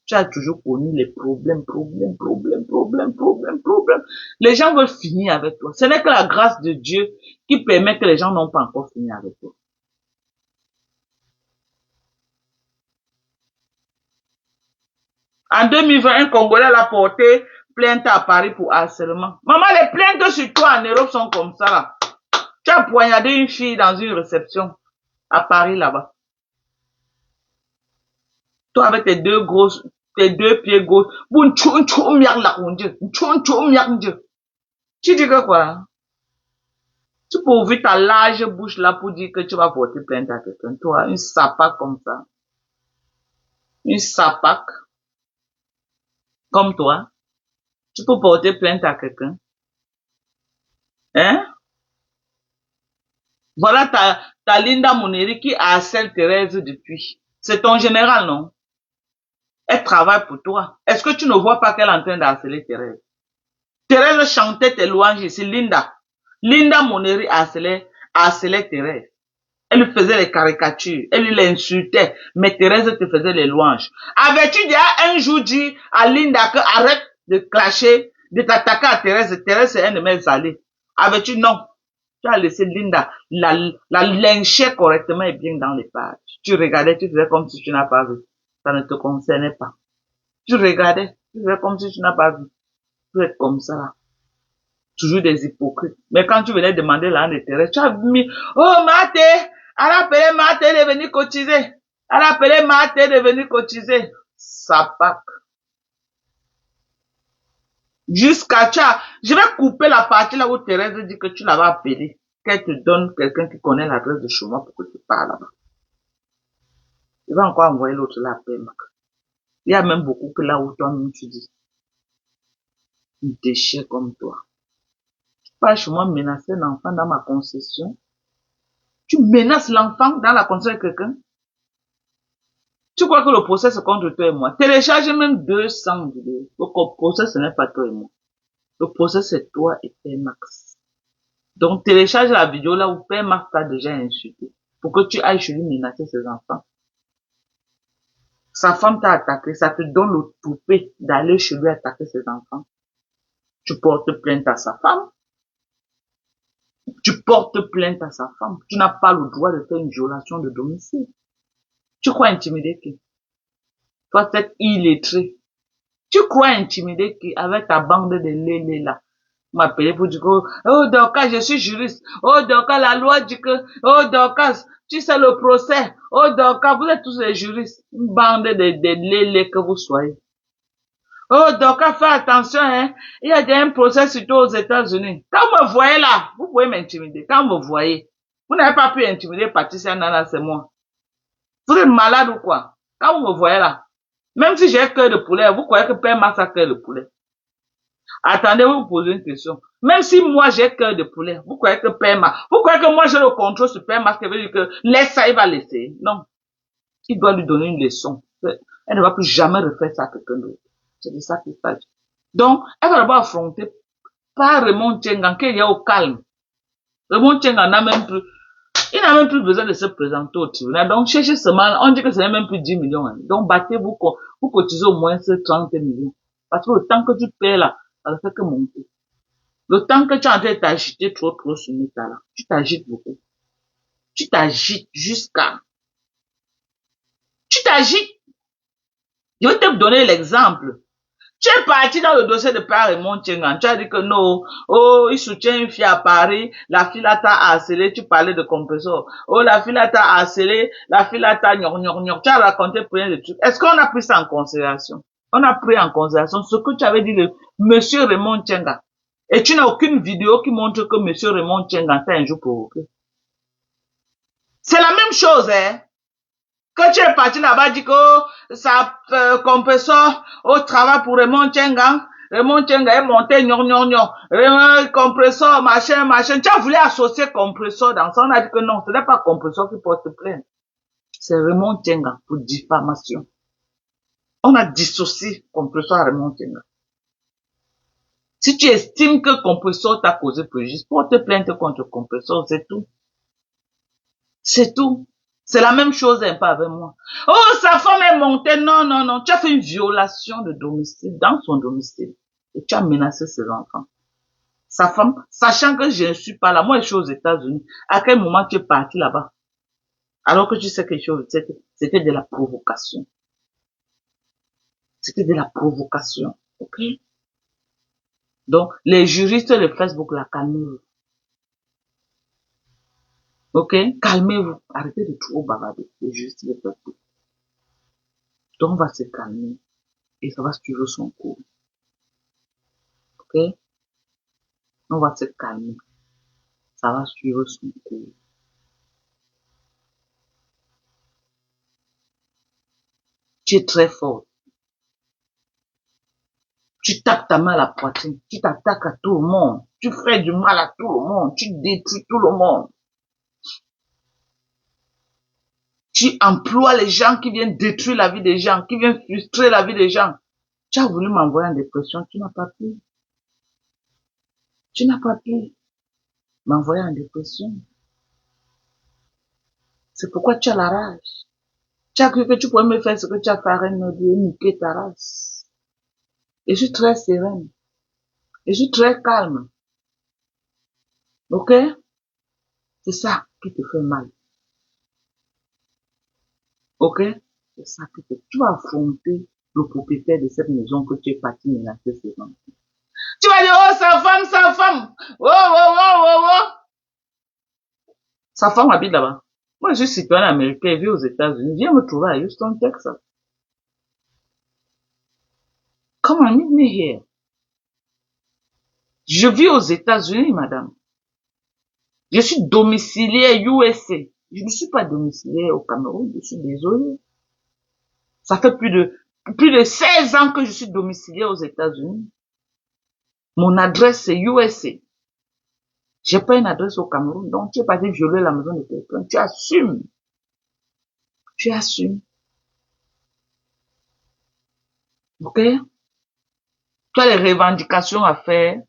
Tu as toujours connu les problèmes. Les gens veulent finir avec toi. Ce n'est que la grâce de Dieu qui permet que les gens n'ont pas encore fini avec toi. En 2020, un Congolais l'a porté plainte à Paris pour harcèlement. Maman, les plaintes sur toi en Europe sont comme ça, là. Tu as poignardé une fille dans une réception à Paris, là-bas. Toi, avec tes deux pieds gauches, tu dis que quoi? Tu peux ouvrir ta large bouche là pour dire que tu vas porter plainte à quelqu'un. Toi, une sapaque comme ça. Une sapaque comme toi. Tu peux porter plainte à quelqu'un. Hein? Voilà ta Linda Moneri qui harcèle Thérèse depuis. C'est ton général, non? Elle travaille pour toi. Est-ce que tu ne vois pas qu'elle est en train d'harceler Thérèse? Thérèse chantait tes louanges ici, Linda. Linda Moneri harcelait Thérèse. Elle lui faisait les caricatures, elle lui l'insultait, mais Thérèse te faisait les louanges. Avais-tu déjà un jour dit à Linda que arrête de clasher, de t'attaquer à Thérèse? Thérèse c'est un de mes alliés. Avais-tu non? Tu as laissé Linda la lyncher correctement et bien dans les pages. Tu regardais, tu faisais comme si tu n'as pas vu. Ça ne te concernait pas. Tu regardais, tu faisais comme si tu n'as pas vu. Tu es comme ça là. Toujours des hypocrites. Mais quand tu venais demander l'argent de Thérèse, tu as mis, oh Maté, elle a appelé Maté de venir cotiser. Elle a appelé Maté de venir cotiser. Sapac. Jusqu'à ça, je vais couper la partie là où Thérèse dit que tu l'avais appelé. Qu'elle te donne quelqu'un qui connaît l'adresse de chez moi pour que tu parles là-bas. Je vais encore envoyer l'autre là après, Mac. Il y a même beaucoup que là où toi-même tu dis. Un déchet comme toi. Tu parles chez moi menacer l'enfant dans ma concession. Tu menaces l'enfant dans la concession de quelqu'un. Tu crois que le procès c'est contre toi et moi. Télécharge même 200 vidéos. Donc le procès ce n'est pas toi et moi. Le procès c'est toi et Père Max. Donc télécharge la vidéo là où Père Max t'a déjà insulté. Pour que tu ailles chez lui menacer ses enfants. Sa femme t'a attaqué. Ça te donne le toupet d'aller chez lui attaquer ses enfants. Tu portes plainte à sa femme. Tu portes plainte à sa femme. Tu n'as pas le droit de faire une violation de domicile. Tu crois intimider qui? Toi, cette illettrée. Tu crois intimider qui avec ta bande de lélé là? M'appeler pour dire que, oh Dorcas, je suis juriste. Oh Dorcas, la loi dit que, oh Dorcas, tu sais le procès. Oh Dorcas, vous êtes tous les juristes. Une bande de lélé que vous soyez. Oh Dorcas, fais attention, hein. Il y a un procès surtout aux États-Unis. Quand vous me voyez là, vous pouvez m'intimider. Quand vous me voyez, vous n'avez pas pu intimider Patricia Nana, c'est moi. Vous êtes malade ou quoi? Quand vous me voyez là, même si j'ai cœur de poulet, vous croyez que Père Max a cœur de poulet? Attendez, vous me posez une question. Même si moi j'ai cœur de poulet, vous croyez que Père Max, vous croyez que moi j'ai le contrôle sur Père Max qui veut dire que laisse ça, il va laisser? Non. Il doit lui donner une leçon. Elle ne va plus jamais refaire ça à quelqu'un d'autre. C'est de ça qu'il s'agit. Donc, elle va d'abord affronter par Raymond Tchengan, qui est au calme. Raymond Tchengan n'a même plus, il n'a même plus besoin de se présenter au tribunal. Donc, cherchez ce mal, on dit que ce n'est même plus 10 millions. Hein. Donc, battez-vous, vous cotisez au moins ce 30 millions. Parce que le temps que tu paies là, ça ne fait que monter. Le temps que tu es en train de t'agiter trop sur l'état là, tu t'agites beaucoup. Tu t'agites jusqu'à, tu t'agites. Je vais te donner l'exemple. Tu es parti dans le dossier de Père Raymond Tchengan. Tu as dit que non, oh, il soutient une fille à Paris, la fille là t'a harcelé, tu parlais de compresseur. Oh, la fille là t'a harcelé, la fille là t'a gnon. Tu as raconté plein de trucs. Est-ce qu'on a pris ça en considération? On a pris en considération ce que tu avais dit de Monsieur Raymond Tchengan. Et tu n'as aucune vidéo qui montre que Monsieur Raymond Tchengan t'a un jour provoqué. C'est la même chose, hein. Quand tu es parti là-bas, dit que ça compresseur au travail pour Raymond Tchengan. Raymond Tchengan est monté Raymond compresseur, machin. Tu as voulu associer compresseur dans ça. On a dit que non, ce n'est pas compresseur qui porte plainte. C'est Raymond Tchengan pour diffamation. On a dissocié compresseur à Raymond Tchengan. Si tu estimes que compresseur t'a causé préjudice, porte plainte contre compresseur, c'est tout. C'est tout. C'est la même chose un peu avec moi. Oh, sa femme est montée. Non, non, non. Tu as fait une violation de domicile dans son domicile. Et tu as menacé ses enfants. Sa femme, sachant que je ne suis pas là, moi je suis aux États-Unis. À quel moment tu es parti là-bas? Alors que tu sais quelque chose, c'était de la provocation. C'était de la provocation. Ok? Donc, les juristes de Facebook, là, calmez-vous. Ok? Calmez-vous. Arrêtez de trop bavarder, les juristes de Facebook. Donc, on va se calmer et ça va suivre son cours. Ok? On va se calmer. Ça va suivre son cours. Tu es très fort. Tu tapes ta main à la poitrine. Tu t'attaques à tout le monde. Tu fais du mal à tout le monde. Tu détruis tout le monde. Tu emploies les gens qui viennent détruire la vie des gens, qui viennent frustrer la vie des gens. Tu as voulu m'envoyer en dépression. Tu n'as pas pu. Tu n'as pas pu m'envoyer en dépression. C'est pourquoi tu as la rage. Tu as cru que tu pouvais me faire ce que tu as fait à Reine Nodie et niquer ta race. Et je suis très sereine. Et je suis très calme. Ok? C'est ça qui te fait mal. Ok? C'est ça qui te... Tu vas affronter le propriétaire de cette maison que tu es parti menacer ses enfants. Tu vas dire, oh, sa femme, sa femme. Oh, oh, oh, oh, oh. Sa femme habite là-bas. Moi, je suis citoyen américain, je vis aux États-Unis. Viens me trouver à Houston, Texas. Come on, meet me here. Je vis aux États-Unis, madame. Je suis domicilié USA. Je ne suis pas domicilié au Cameroun, je suis désolé. Ça fait plus de 16 ans que je suis domicilié aux États-Unis. Mon adresse c'est USA. J'ai pas une adresse au Cameroun, donc tu es parti violer la maison de quelqu'un. Tu assumes. Tu assumes. Ok? Tu as les revendications à faire.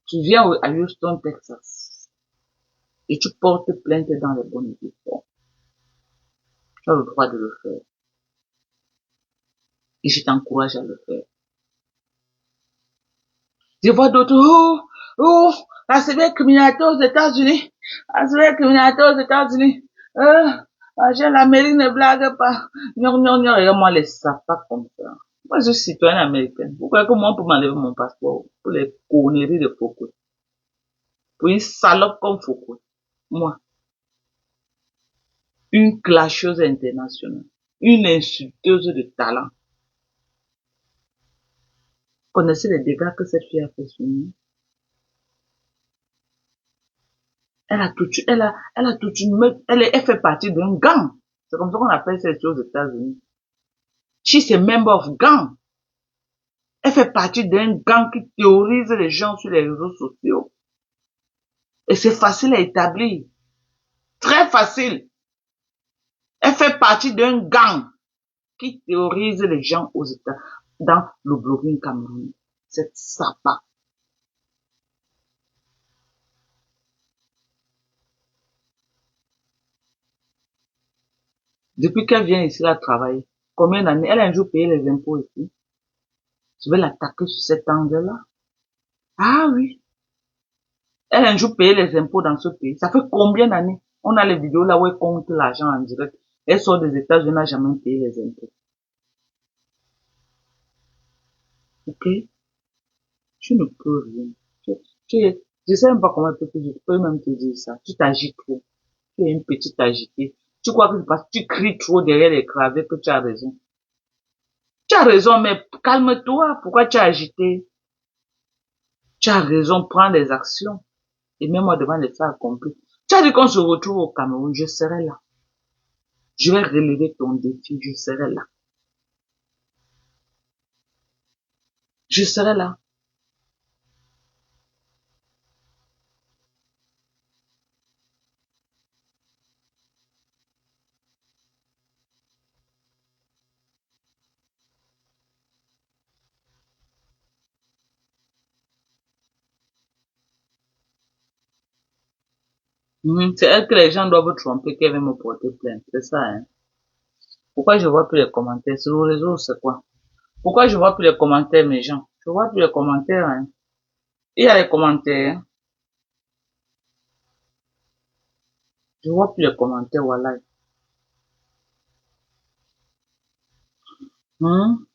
Tu viens à Houston, Texas. Et tu portes plainte dans les bonnes conditions. Tu as le droit de le faire. Et je t'encourage à le faire. Je vois d'autres, oh, la cybercriminalité aux États-Unis, la cybercriminalité aux États-Unis, l'Amérique ne blague pas. Non, non, non, et moi, les pas comme ça. Moi, je suis citoyen américain. Pourquoi que moi, on peut m'enlever mon passeport pour les conneries de Foucault? Pour une salope comme Foucault. Moi, une clasheuse internationale, une insulteuse de talent. Vous connaissez les dégâts que cette fille a fait sur nous? Elle a toute une meute, elle fait partie d'un gang. C'est comme ça qu'on appelle ces choses aux États-Unis. She's a member of gang. Elle fait partie d'un gang qui théorise les gens sur les réseaux sociaux. Et c'est facile à établir. Très facile. Elle fait partie d'un gang qui théorise les gens aux États, dans le blogging camerounais. Cette sapa. Depuis qu'elle vient ici, là, travailler, combien d'années, elle a un jour payé les impôts ici. Je vais l'attaquer sur cet angle-là. Ah oui. Elle a un jour payé les impôts dans ce pays. Ça fait combien d'années? On a les vidéos là où elle compte l'argent en direct. Elle sort des États-Unis, n'a jamais payé les impôts. Ok? Tu ne peux rien. Je sais même pas comment je peux même te dire ça. Tu t'agites trop. Tu es une petite agitée. Tu crois que c'est parce que tu cries trop derrière les cravats que tu as raison. Tu as raison, mais calme-toi. Pourquoi tu es agité? Tu as raison, prends des actions. Et mets-moi devant les faits accomplis. Tu as dit qu'on se retrouve au Cameroun, je serai là. Je vais relever ton défi, je serai là. Je serai là. C'est elle que les gens doivent tromper qu'elle veut me porter plainte. C'est ça, hein. Pourquoi je vois plus les commentaires? Sur le réseau, c'est quoi? Pourquoi je vois plus les commentaires, mes gens? Je vois plus les commentaires, hein. Il y a les commentaires. Je vois plus les commentaires, voilà. Hum?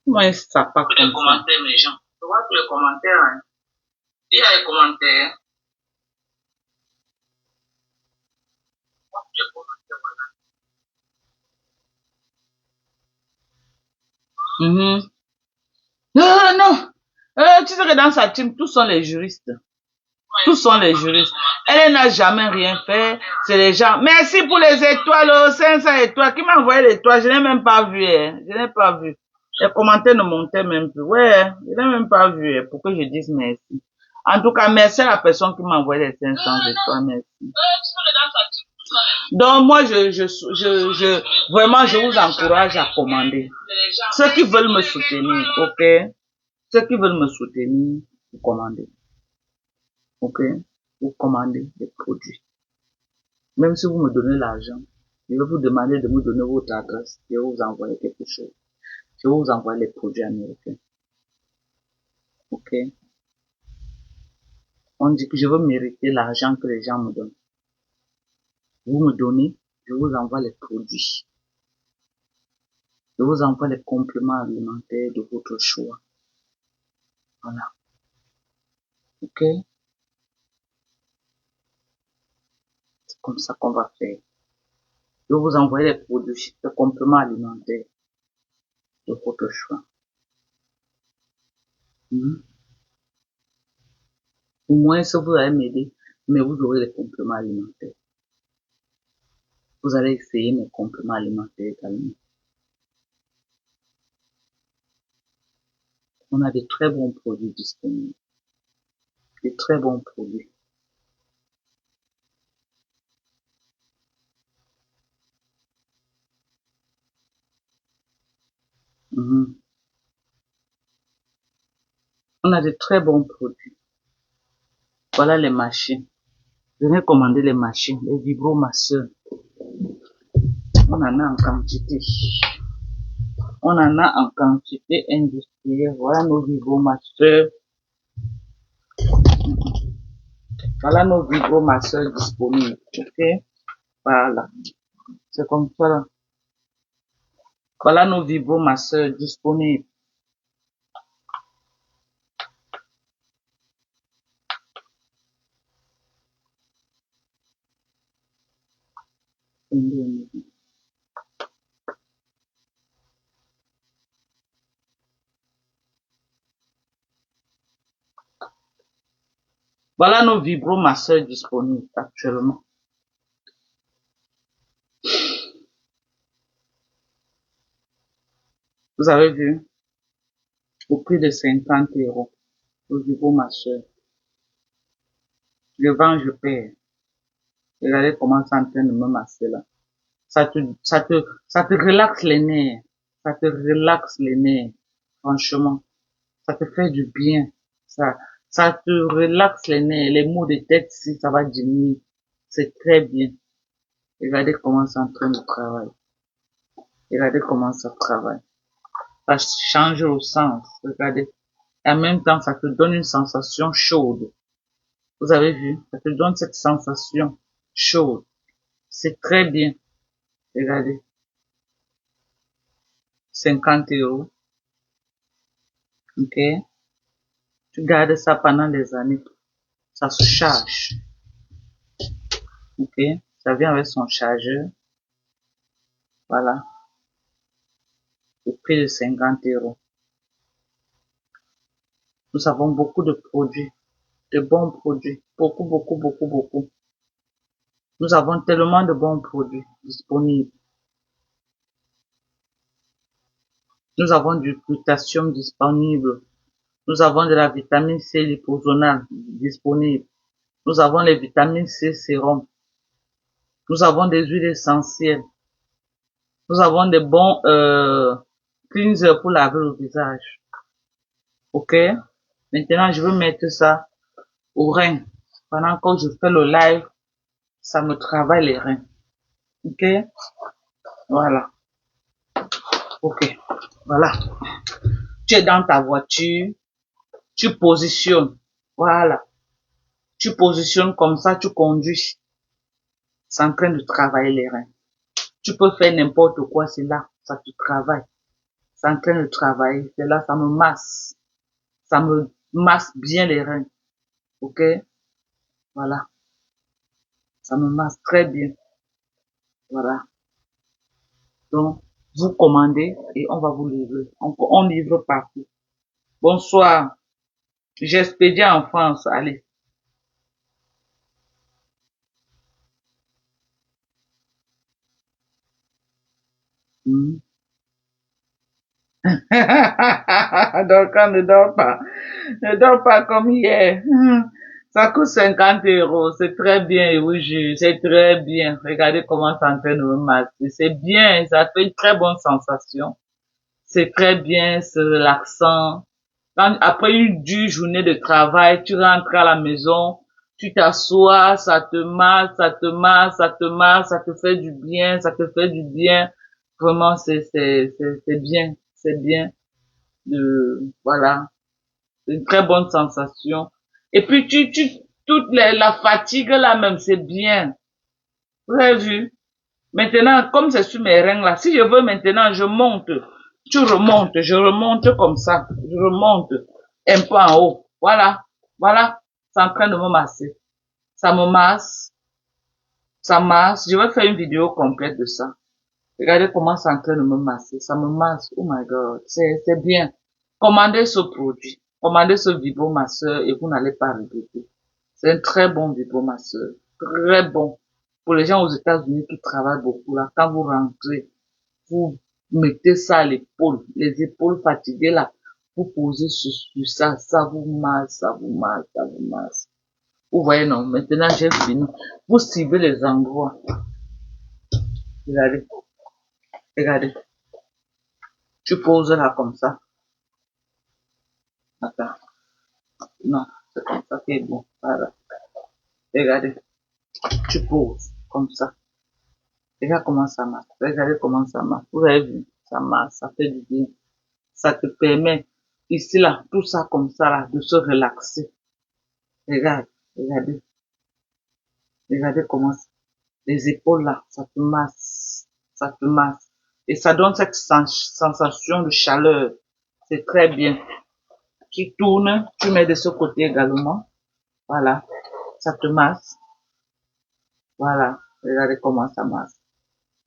Comment ça pas comme ça? Les commentaires, mes gens. Je vois plus les commentaires, hein. Il y a les commentaires. Mhm. Non, non. Tu sais que dans sa team, tous sont les juristes. Tous sont les juristes. Elle n'a jamais rien fait. C'est les gens. Merci pour les étoiles, oh, 500 étoiles. Qui m'a envoyé l'étoile? Je n'ai même pas vu. Hein. Je n'ai pas vu. Les commentaires ne montaient même plus. Ouais, je n'ai même pas vu. Hein, pour que je dise merci. En tout cas, merci à la personne qui m'a envoyé les 500 étoiles. Merci. Donc, moi, vraiment, je vous encourage à commander. Ceux qui veulent me soutenir, ok? Ceux qui veulent me soutenir, vous commandez. Ok? Vous commandez des produits. Même si vous me donnez l'argent, je vais vous demander de me donner votre adresse. Je vais vous envoyer quelque chose. Je vais vous envoyer les produits américains. Ok? On dit que je veux mériter l'argent que les gens me donnent. Vous me donnez, je vous envoie les produits. Je vous envoie les compléments alimentaires de votre choix. Voilà. Ok? C'est comme ça qu'on va faire. Je vais vous envoyer les produits, les compléments alimentaires de votre choix. Au moins, ça vous allez m'aider, mais vous aurez les compléments alimentaires. Vous allez essayer mes compléments alimentaires également. On a de très bons produits disponibles. De très bons produits. On a de très bons produits. Voilà les machines. Je vais commander les machines, les vibromasseurs. On en a en quantité. On en a en quantité industrielle. Voilà nos vibromasseurs. Voilà nos vibromasseurs disponibles. Ok? Voilà. C'est comme ça. Voilà nos vibromasseurs disponibles. Voilà nos vibromasseurs disponibles actuellement. Vous avez vu? Au prix de 50 €. Le vibromasseur. Je vends, je paie. Regardez comment c'est en train de me masser là. Ça te relaxe les nerfs. Ça te relaxe les nerfs. Franchement. Ça te fait du bien. Ça te relaxe les nerfs. Les maux de tête, si ça va diminuer. C'est très bien. Regardez comment c'est en train de travailler. Regardez comment ça travaille. Ça change au sens. Regardez. Et en même temps, ça te donne une sensation chaude. Vous avez vu? Ça te donne cette sensation chaude. C'est très bien. Regardez. 50 €. Ok? Tu gardes ça pendant des années. Ça se charge. Ok? Ça vient avec son chargeur. Voilà. Au prix de 50 €. Nous avons beaucoup de produits. De bons produits. Beaucoup, beaucoup, beaucoup, beaucoup. Nous avons tellement de bons produits disponibles. Nous avons du glutathium disponible. Nous avons de la vitamine C liposomale disponible. Nous avons les vitamines C sérum. Nous avons des huiles essentielles. Nous avons des bons cleansers pour laver le visage. Ok? Maintenant, je veux mettre ça au rein. Pendant que je fais le live, ça me travaille les reins. Ok? Voilà. Ok. Voilà. Tu es dans ta voiture, tu positionnes. Voilà. Tu positionnes comme ça, tu conduis. C'est en train de travailler les reins. Tu peux faire n'importe quoi, c'est là, ça te travaille. C'est en train de travailler, c'est là, ça me masse. Ça me masse bien les reins. Ok? Voilà. Ça me masse très bien. Voilà. Donc, vous commandez et on va vous livrer. On livre partout. Bonsoir. J'expédie en France. Allez. Hmm. Donc, on ne dort pas. Ne dors pas comme hier. Ça coûte 50 euros. C'est très bien, oui, c'est très bien. Regardez comment ça en train de me masser. C'est bien. Ça fait une très bonne sensation. C'est très bien, c'est relaxant. Après une dure journée de travail, tu rentres à la maison, tu t'assois, ça te masse, ça te masse, ça te masse, ça te fait du bien, ça te fait du bien. Vraiment, c'est bien, c'est bien voilà. C'est une très bonne sensation. Et puis, la fatigue là même, c'est bien. Vous avez vu? Maintenant, comme c'est sur mes reins là, si je veux maintenant, je monte. Tu remontes, je remonte comme ça. Je remonte un peu en haut. Voilà. Voilà. C'est en train de me masser. Ça me masse. Ça masse. Je vais faire une vidéo complète de ça. Regardez comment c'est en train de me masser. Ça me masse. Oh my God. C'est bien. Commandez ce produit. Commandez ce vibromasseur et vous n'allez pas regretter. C'est un très bon vibromasseur. Très bon. Pour les gens aux États-Unis qui travaillent beaucoup là, quand vous rentrez, vous mettez ça à l'épaule, les épaules fatiguées là, vous posez sur ça, ça vous masse, ça vous masse, ça vous masse. Vous voyez, non, maintenant j'ai fini. Vous ciblez les endroits. Regardez, regardez. Tu poses là comme ça. Attends. Non, c'est comme ça qui est bon. Voilà. Regardez. Tu poses comme ça. Regarde comment ça marche. Regardez comment ça marche. Vous avez vu? Ça marche, ça fait du bien. Ça te permet, ici là, tout ça comme ça là, de se relaxer. Regarde, regardez. Regardez comment les épaules là, ça te masse. Ça te masse. Et ça donne cette sensation de chaleur. C'est très bien. Tu tournes, tu mets de ce côté également. Voilà. Ça te masse. Voilà. Regardez comment ça masse.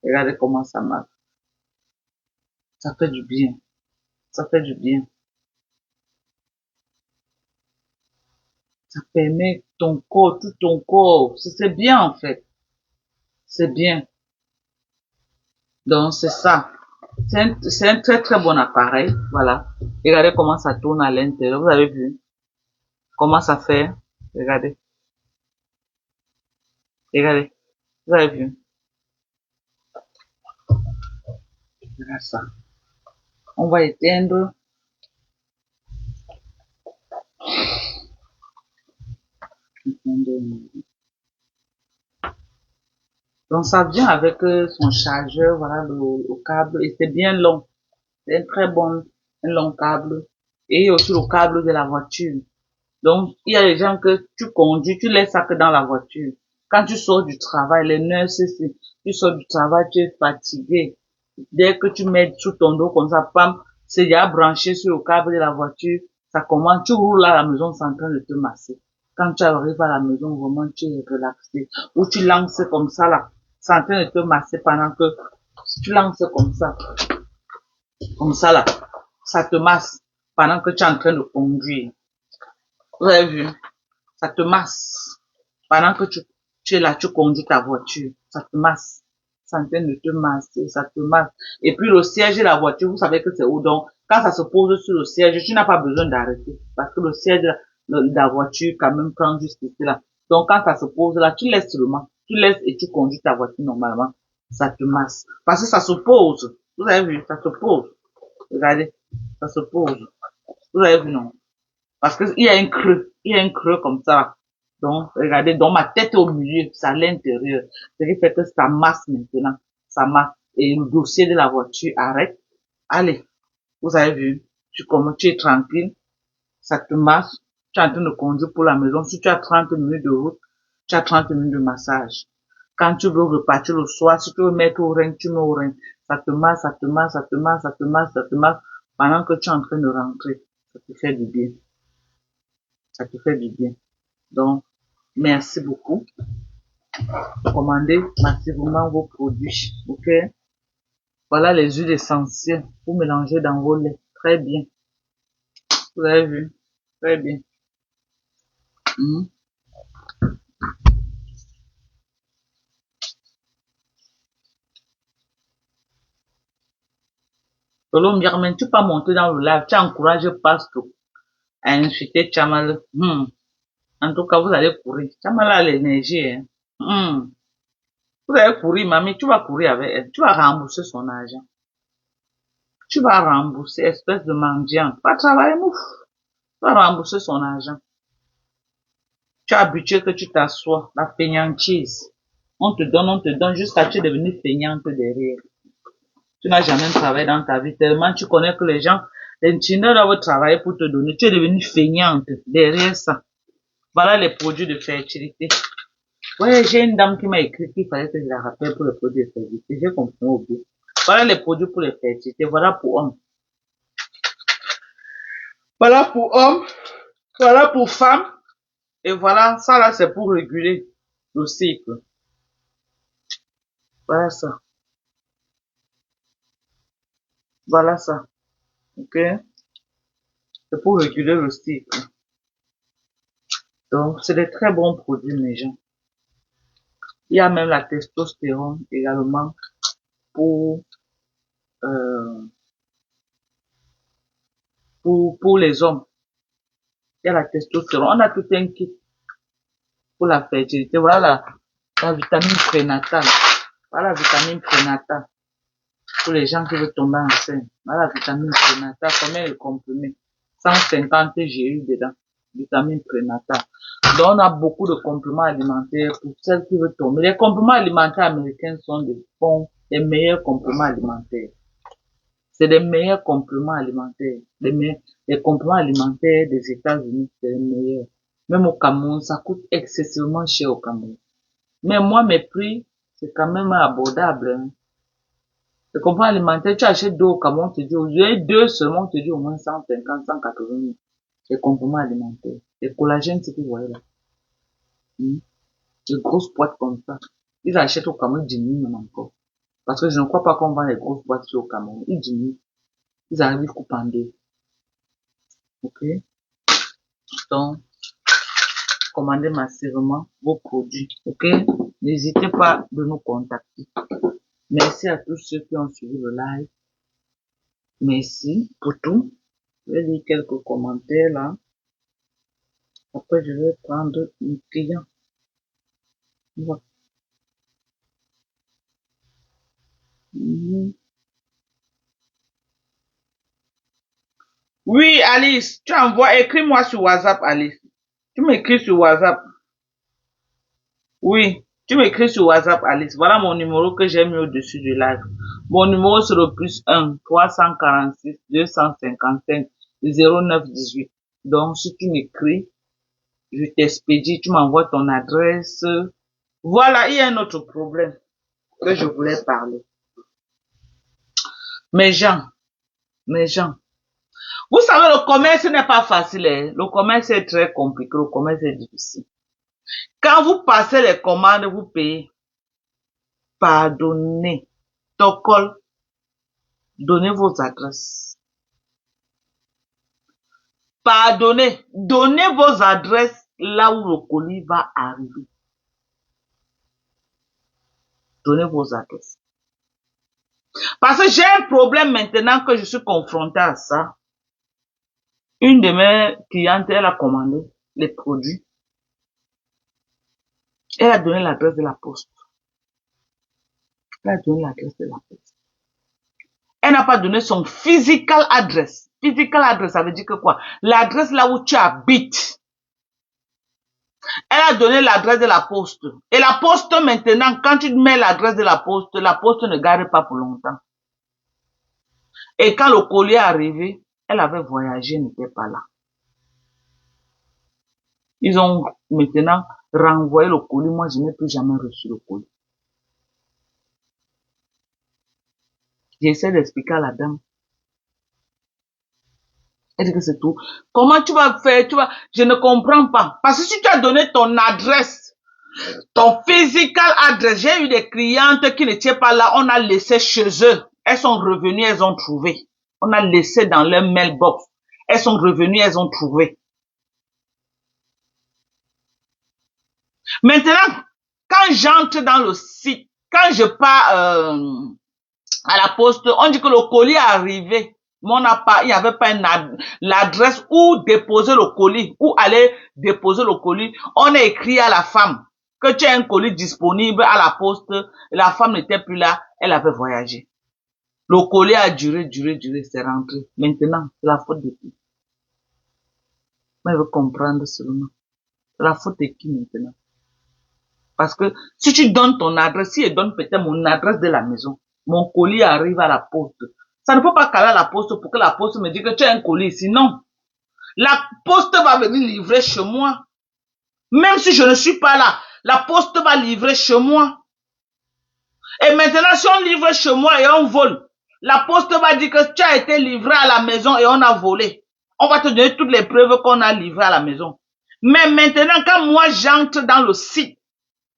Regardez comment ça masse. Ça fait du bien. Ça fait du bien. Ça permet ton corps, tout ton corps. C'est bien en fait. C'est bien. Donc c'est ça. C'est un très très bon appareil. Voilà. Regardez comment ça tourne à l'intérieur. Vous avez vu comment ça fait? Regardez. Regardez. Vous avez vu? Regardez ça. On va éteindre. Donc ça vient avec son chargeur, voilà, le câble. Et c'est bien long. C'est un très bon, un long câble. Et aussi le câble de la voiture. Donc, il y a des gens que tu conduis, tu laisses ça que dans la voiture. Quand tu sors du travail, les nurses, tu sors du travail, tu es fatigué. Dès que tu mets sous ton dos comme ça, pam, c'est déjà branché sur le câble de la voiture, ça commence, tu roules à la maison, c'est en train de te masser. Quand tu arrives à la maison, vraiment, tu es relaxé. Ou tu lances comme ça, là, c'est en train de te masser pendant que, si tu lances comme ça, là, ça te masse pendant que tu es en train de conduire. Vous avez vu? Ça te masse. Pendant que tu es là, tu conduis ta voiture. Ça te masse. Ça en train de te masser, ça te masse. Et puis le siège de la voiture, vous savez que c'est où donc, quand ça se pose sur le siège, tu n'as pas besoin d'arrêter. Parce que le siège de la voiture, quand même, prend juste ici là. Donc quand ça se pose là, tu laisses seulement. Tu laisses et tu conduis ta voiture normalement. Ça te masse. Parce que ça se pose. Vous avez vu, ça se pose. Regardez. Ça se pose. Vous avez vu, non? Parce qu'il y a un creux. Il y a un creux comme ça. Donc, regardez, donc ma tête est au milieu, c'est à l'intérieur. Ce qui fait que ça masse maintenant. Ça masse. Et le dossier de la voiture arrête. Allez, vous avez vu, tu es tranquille, ça te masse, tu es en train de conduire pour la maison. Si tu as 30 minutes de route, tu as 30 minutes de massage. Quand tu veux repartir le soir, si tu veux mettre au rein, tu mets au rein. Ça te masse, ça te masse, ça te masse, ça te masse, ça te masse. Pendant que tu es en train de rentrer, ça te fait du bien. Ça te fait du bien. Donc, merci beaucoup. Commandez massivement vos produits. Ok? Voilà les huiles essentielles. Vous mélangez dans vos laits. Très bien. Vous avez vu? Très bien. Mhm. Colombia, mais tu peux pas monter dans le live. Tu encourages Pasto à insulter Chamal. En tout cas, vous allez courir. Chamal a l'énergie. Hein. Vous allez courir, mamie. Tu vas courir avec elle. Tu vas rembourser son argent. Tu vas rembourser, espèce de mendiant. Pas travailler, mouf. Tu vas rembourser son argent. Tu es habitué que tu t'assois. La fainéantise. On te donne jusqu'à tu es devenu fainéante derrière. Tu n'as jamais travaillé dans ta vie tellement tu connais que les gens, l'ingénieur doivent travailler pour te donner. Tu es devenu feignante derrière ça. Voilà les produits de fertilité. Ouais, j'ai une dame qui m'a écrit qu'il fallait que je la rappelle pour les produits de fertilité. J'ai compris au bout. Voilà les produits pour les fertilités. Voilà pour hommes. Voilà pour hommes. Voilà pour femmes. Et voilà, ça là, c'est pour réguler le cycle. Voilà ça. Voilà ça. Ok? C'est pour réguler le cycle. Donc, c'est des très bons produits, mes gens. Il y a même la testostérone également pour, euh, pour les hommes. Il y a la testostérone. On a tout un kit pour la fertilité. Voilà la vitamine prénatale. Voilà la vitamine prénatale. Pour les gens qui veulent tomber enceinte. Voilà la vitamine prénatale. Combien de comprimés? 150 GU dedans. Vitamine prénatale. Donc, on a beaucoup de compléments alimentaires pour celles qui veulent tomber. Les compléments alimentaires américains sont des meilleurs compléments alimentaires. C'est les meilleurs compléments alimentaires. Les compléments alimentaires des États-Unis, c'est les meilleurs. Même au Cameroun, ça coûte excessivement cher au Cameroun. Mais moi, mes prix, c'est quand même abordable. Hein. Les compléments alimentaires, tu achètes deux au Cameroun, tu dis, j'ai deux seulement, tu dis au moins 150, 180 000. Les compléments alimentaires. Les collagènes, c'est que vous voyez là. Les grosses boîtes comme ça. Ils achètent au Cameroun, ils diminuent même encore. Parce que je ne crois pas qu'on vend les grosses boîtes sur au Cameroun. Ils diminuent. Ils arrivent, ils coupent en deux. Ok? Donc, commandez massivement vos produits. Ok? N'hésitez pas de nous contacter. Merci à tous ceux qui ont suivi le live. Merci pour tout. Je vais lire quelques commentaires là. Après, je vais prendre une client. Voilà. Oui, Alice, tu envoies, écris-moi sur WhatsApp, Alice. Tu m'écris sur WhatsApp. Oui, tu m'écris sur WhatsApp, Alice. Voilà mon numéro que j'ai mis au-dessus du live. Mon numéro c'est le +1 346 255 0918. Donc, si tu m'écris, je t'expédie, tu m'envoies ton adresse. Voilà, il y a un autre problème que je voulais parler. Mes gens, vous savez, le commerce n'est pas facile. Hein? Le commerce est très compliqué, le commerce est difficile. Quand vous passez les commandes, vous payez. Pardonnez. Tocol, donnez vos adresses. Pardonnez. Donnez vos adresses là où le colis va arriver. Donnez vos adresses. Parce que j'ai un problème maintenant que je suis confronté à ça. Une de mes clientes, elle a commandé les produits. Elle a donné l'adresse de la poste. Elle a donné l'adresse de la poste. Elle n'a pas donné son physical address. Physical address, ça veut dire que quoi? L'adresse là où tu habites. Elle a donné l'adresse de la poste. Et la poste, maintenant, quand tu mets l'adresse de la poste ne garde pas pour longtemps. Et quand le colis est arrivé, elle avait voyagé, elle n'était pas là. Ils ont maintenant renvoyé le colis. Moi, je n'ai plus jamais reçu le colis. J'essaie d'expliquer à la dame. Elle dit que c'est tout. Comment tu vas faire? Je ne comprends pas. Parce que si tu as donné ton adresse, ton physical address, j'ai eu des clientes qui n'étaient pas là, on a laissé chez eux. Elles sont revenues, elles ont trouvé. On a laissé dans leur mailbox. Elles sont revenues, elles ont trouvé. Maintenant, quand j'entre dans le site, quand je pars à la poste, on dit que le colis est arrivé. Mais il n'y avait pas l'adresse où déposer le colis, où aller déposer le colis. On a écrit à la femme que tu as un colis disponible à la poste. La femme n'était plus là, elle avait voyagé. Le colis a duré, c'est rentré. Maintenant, c'est la faute de qui? Mais elle veut comprendre seulement. C'est la faute de qui maintenant? Parce que si tu donnes ton adresse, si je donne peut-être mon adresse de la maison, mon colis arrive à la poste. Ça ne peut pas caler à la poste pour que la poste me dise que tu as un colis. Sinon, la poste va venir livrer chez moi. Même si je ne suis pas là, la poste va livrer chez moi. Et maintenant, si on livre chez moi et on vole, la poste va dire que tu as été livré à la maison et on a volé. On va te donner toutes les preuves qu'on a livrées à la maison. Mais maintenant, quand moi j'entre dans le site,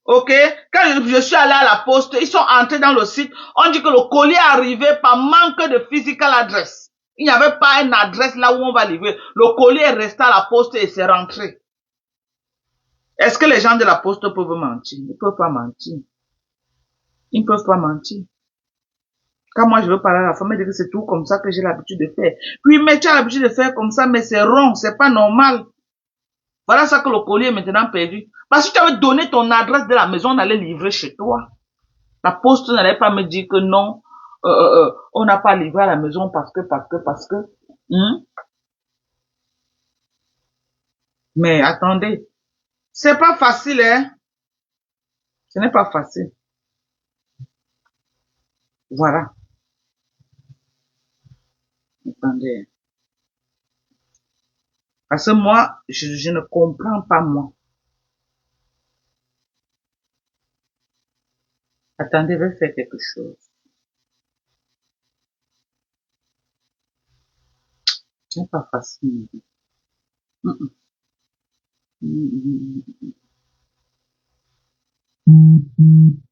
ok, quand je suis allé à la poste, ils sont entrés dans le site, on dit que le colis est arrivé par manque de physical address. Il n'y avait pas une adresse là où on va livrer. Le colis est resté à la poste et c'est rentré. Est-ce que les gens de la poste peuvent mentir? Ils ne peuvent pas mentir. Ils ne peuvent pas mentir. Quand moi je veux parler à la femme, elle dit que c'est tout comme ça que j'ai l'habitude de faire. Puis, mais tu as l'habitude de faire comme ça, mais c'est rond, c'est pas normal. Voilà ça que le colis est maintenant perdu. Parce que tu avais donné ton adresse de la maison, on allait livrer chez toi. La poste n'allait pas me dire que non, on n'a pas livré à la maison parce que. Mais attendez, c'est pas facile, hein. Ce n'est pas facile. Voilà. Attendez. Parce que moi, je ne comprends pas, moi. Attendez, je vais faire quelque chose. Ce n'est pas facile.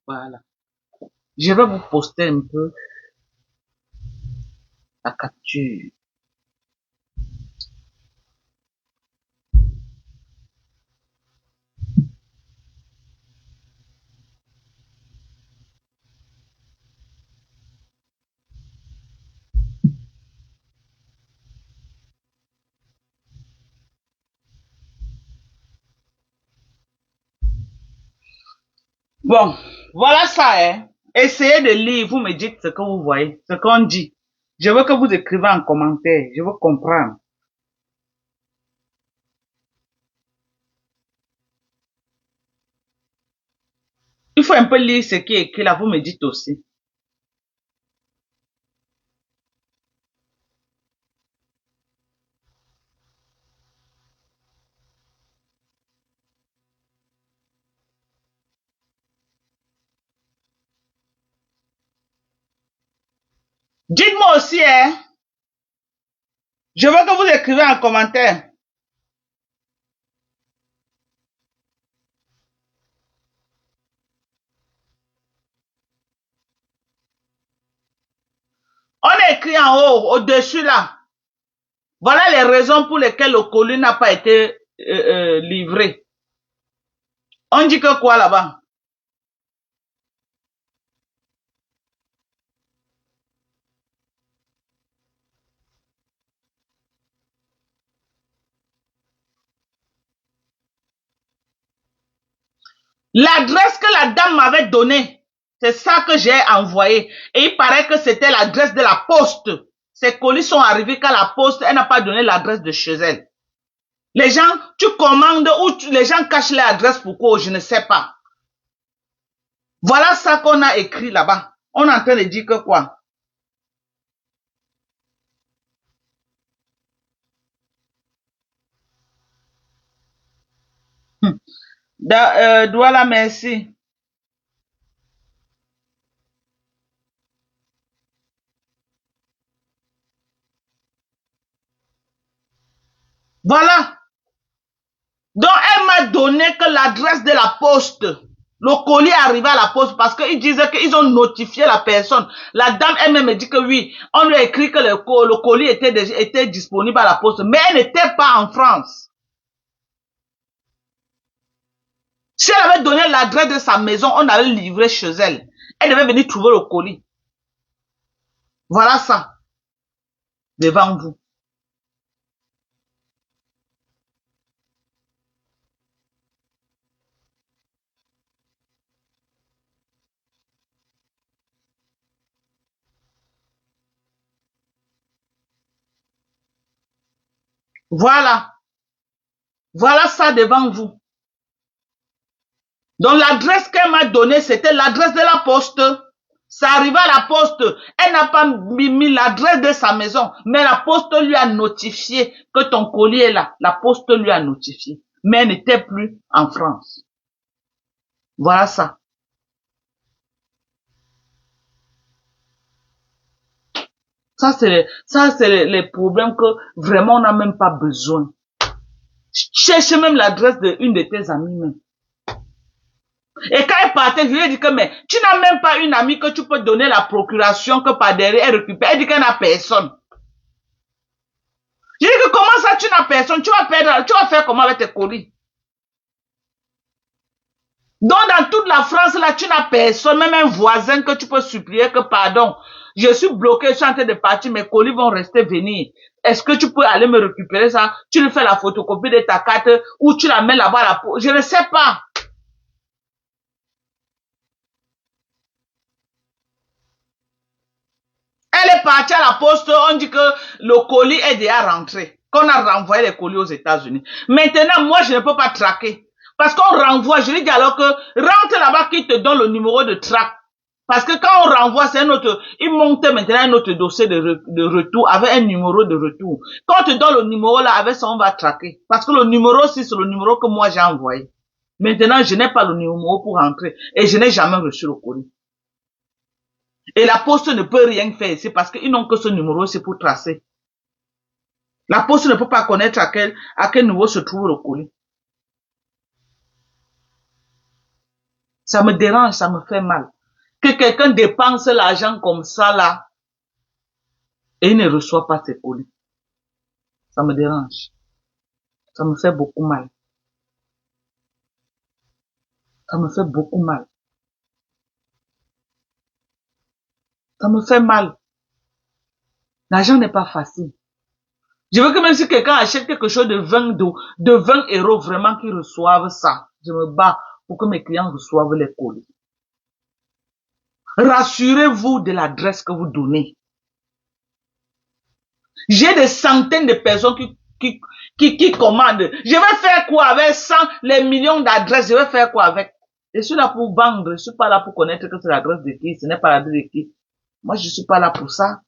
Voilà. Je vais vous poster un peu la capture. Bon, voilà ça, hein. Essayez de lire, vous me dites ce que vous voyez, ce qu'on dit. Je veux que vous écrivez en commentaire, je veux comprendre. Il faut un peu lire ce qui est écrit là, vous me dites aussi. Dites-moi aussi, hein. Je veux que vous écrivez en commentaire. On a écrit en haut, au-dessus là. Voilà les raisons pour lesquelles le colis n'a pas été livré. On dit que quoi là-bas? L'adresse que la dame m'avait donnée, c'est ça que j'ai envoyé. Et il paraît que c'était l'adresse de la poste. ces colis sont arrivés quand la poste, elle n'a pas donné l'adresse de chez elle. Les gens, tu commandes ou les gens cachent l'adresse, pourquoi, je ne sais pas. Voilà ça qu'on a écrit là-bas. On est en train de dire que quoi? Douala, merci. Voilà. Donc, elle m'a donné que l'adresse de la poste. Le colis est arrivé à la poste parce qu'ils disaient qu'ils ont notifié la personne. La dame elle-même me dit que oui, on lui a écrit que le colis était disponible à la poste, mais elle n'était pas en France. Si elle avait donné l'adresse de sa maison, on allait livrer chez elle. Elle devait venir trouver le colis. Voilà ça. Devant vous. Voilà. Voilà ça devant vous. Donc l'adresse qu'elle m'a donnée, c'était l'adresse de la poste. Ça arrivait à la poste. Elle n'a pas mis l'adresse de sa maison, mais la poste lui a notifié que ton colis est là. La poste lui a notifié. Mais elle n'était plus en France. Voilà ça. Ça, c'est les problèmes que vraiment on n'a même pas besoin. Cherche même l'adresse d'une de tes amies même. Et quand elle partait, je lui ai dit que, mais tu n'as même pas une amie que tu peux donner la procuration que par derrière elle récupère. Elle dit qu'elle n'a personne. Je lui ai dit que comment ça tu n'as personne? Tu vas faire comment avec tes colis? Donc dans toute la France, là, tu n'as personne, même un voisin que tu peux supplier que pardon, je suis bloqué, je suis en train de partir, mes colis vont rester venir. Est-ce que tu peux aller me récupérer ça? Tu lui fais la photocopie de ta carte ou tu la mets là-bas à la poste? Je ne sais pas. Elle est partie à la poste, on dit que le colis est déjà rentré, qu'on a renvoyé les colis aux États-Unis. Maintenant, moi, je ne peux pas traquer. Parce qu'on renvoie, je lui dis alors que rentre là-bas qui te donne le numéro de track. Parce que quand on renvoie, c'est un autre, il monte maintenant un autre dossier de retour avec un numéro de retour. Quand on te donne le numéro là, avec ça, on va traquer. Parce que le numéro aussi, c'est le numéro que moi j'ai envoyé. Maintenant, je n'ai pas le numéro pour rentrer et je n'ai jamais reçu le colis. Et la poste ne peut rien faire ici parce qu'ils n'ont que ce numéro, c'est pour tracer. La poste ne peut pas connaître à quel niveau se trouve le colis. Ça me dérange, ça me fait mal. Que quelqu'un dépense l'argent comme ça là et il ne reçoit pas ses colis. Ça me dérange. Ça me fait beaucoup mal. Ça me fait beaucoup mal. Ça me fait mal. L'argent n'est pas facile. Je veux que même si quelqu'un achète quelque chose de 20 euros, vraiment qu'il reçoive ça. Je me bats pour que mes clients reçoivent les colis. Rassurez-vous de l'adresse que vous donnez. J'ai des centaines de personnes qui commandent. Je vais faire quoi avec 100, les millions d'adresses? Je vais faire quoi avec? Je suis là pour vendre. Je suis pas là pour connaître que c'est l'adresse de qui. Ce n'est pas l'adresse de qui. Moi, je suis pas là pour ça.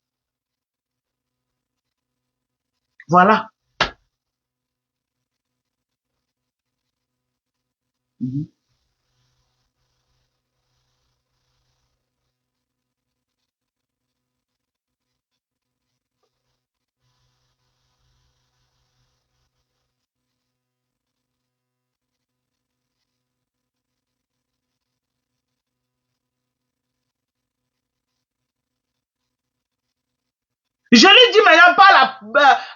Voilà. Je lui dis maintenant pas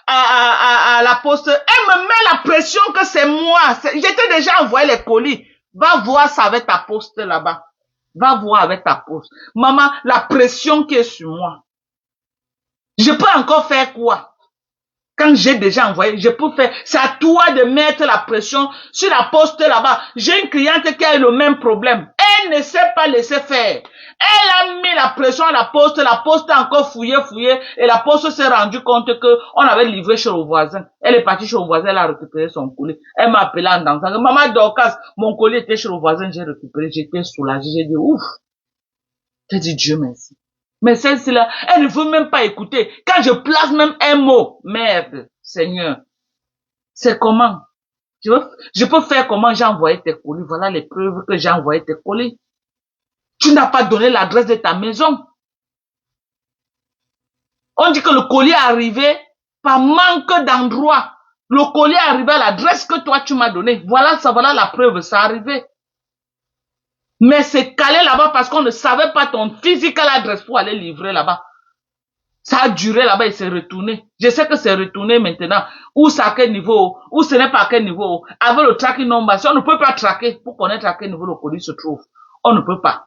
à la poste, elle me met la pression que c'est moi. J'étais déjà envoyé les colis. Va voir ça avec ta poste là-bas. Va voir avec ta poste. Maman, la pression qui est sur moi. Je peux encore faire quoi? Quand j'ai déjà envoyé, je peux faire. C'est à toi de mettre la pression sur la poste là-bas. J'ai une cliente qui a eu le même problème. Elle ne sait pas laisser faire. Elle a mis la pression à la poste a encore fouillé, et la poste s'est rendue compte que on avait livré chez le voisin. Elle est partie chez le voisin, elle a récupéré son colis. Elle m'a appelé en dansant. Maman Dorcas, mon colis était chez le voisin, j'ai récupéré, j'étais soulagée, j'ai dit ouf. J'ai dit Dieu merci. Mais celle-ci-là, elle ne veut même pas écouter. Quand je place même un mot, merde, Seigneur, c'est comment? Je peux faire comment j'ai envoyé tes colis. Voilà les preuves que j'ai envoyé tes colis. Tu n'as pas donné l'adresse de ta maison. On dit que le colis est arrivé par manque d'endroit. Le colis est arrivé à l'adresse que toi tu m'as donnée. Voilà, ça, voilà la preuve, c'est arrivé. Mais c'est calé là-bas parce qu'on ne savait pas ton physical adresse pour aller livrer là-bas. Ça a duré là-bas et c'est retourné. Je sais que c'est retourné maintenant. Où c'est à quel niveau, où ce n'est pas à quel niveau. Avec le tracking number, si on ne peut pas traquer pour connaître à quel niveau le colis se trouve. On ne peut pas.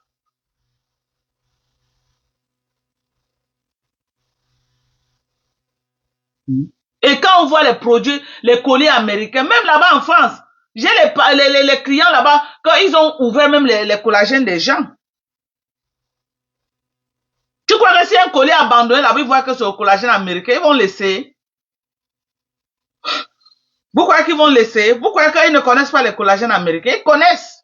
Et quand on voit les produits, les colis américains, même là-bas en France, j'ai les clients là-bas, quand ils ont ouvert même les collagènes des gens. Tu crois que si un colis est abandonné là-bas, ils voient que c'est au collagène américain, ils vont laisser. Vous croyez qu'ils vont laisser? Vous croyez qu'ils ne connaissent pas les collagènes américains? Ils connaissent.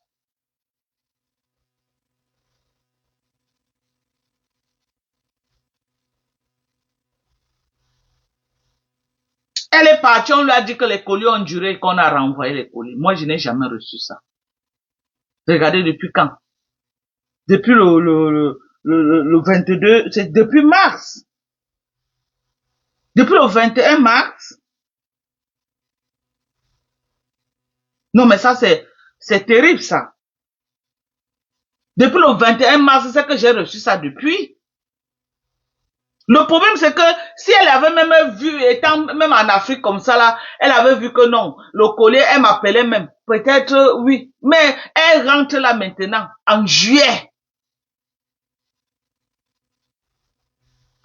Elle est partie, on lui a dit que les colis ont duré et qu'on a renvoyé les colis. Moi, je n'ai jamais reçu ça. Regardez depuis quand? Depuis le 22, c'est depuis mars. Depuis le 21 mars. Non, mais ça, c'est terrible, ça. Depuis le 21 mars, c'est que j'ai reçu ça depuis. Le problème, c'est que si elle avait même vu, étant même en Afrique comme ça, là, elle avait vu que non, le collier, elle m'appelait même. Peut-être, oui. Mais elle rentre là maintenant, en juillet.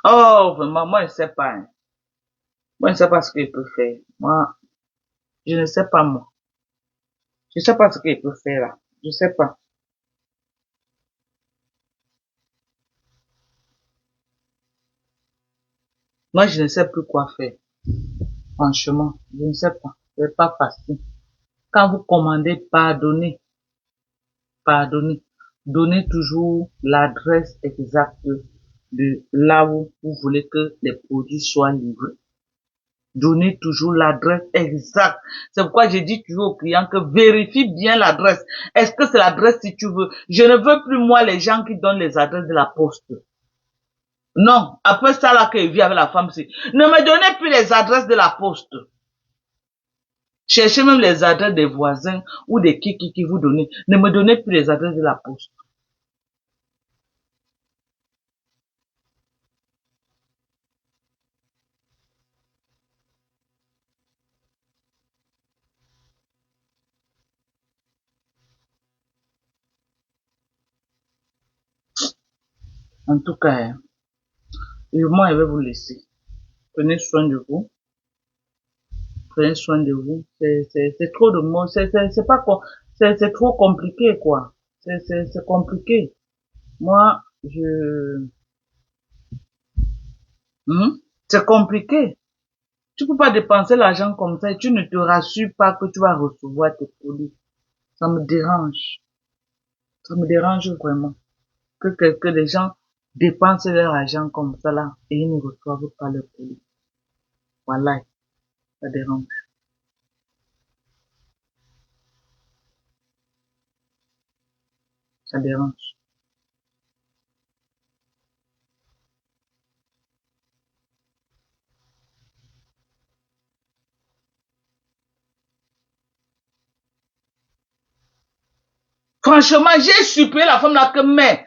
Oh, vraiment, moi, je ne sais pas. Hein. Moi, je ne sais pas ce qu'il peut faire. Moi, je ne sais pas, moi. Je ne sais pas ce qu'il peut faire là. Je ne sais pas. Moi, je ne sais plus quoi faire. Franchement, je ne sais pas. C'est pas facile. Quand vous commandez, pardonnez. Pardonnez. Donnez toujours l'adresse exacte de là où vous voulez que les produits soient livrés. Donnez toujours l'adresse exacte. C'est pourquoi je dis toujours aux clients que vérifie bien l'adresse. Est-ce que c'est l'adresse si tu veux? Je ne veux plus moi les gens qui donnent les adresses de la poste. Non, après ça là que je vis avec la femme, c'est ne me donnez plus les adresses de la poste. Cherchez même les adresses des voisins ou des qui vous donnez. Ne me donnez plus les adresses de la poste. En tout cas, moi, je vais vous laisser. Prenez soin de vous. Prenez soin de vous. C'est trop de mots. C'est pas quoi. C'est trop compliqué, quoi. C'est compliqué. Moi, c'est compliqué. Tu peux pas dépenser l'argent comme ça et tu ne te rassures pas que tu vas recevoir tes produits. Ça me dérange. Ça me dérange vraiment. Que les gens dépensent leur argent comme ça là et ils ne reçoivent pas leurs produits. Voilà. Ça dérange. Ça dérange. Franchement, j'ai supplié la femme là que, mais,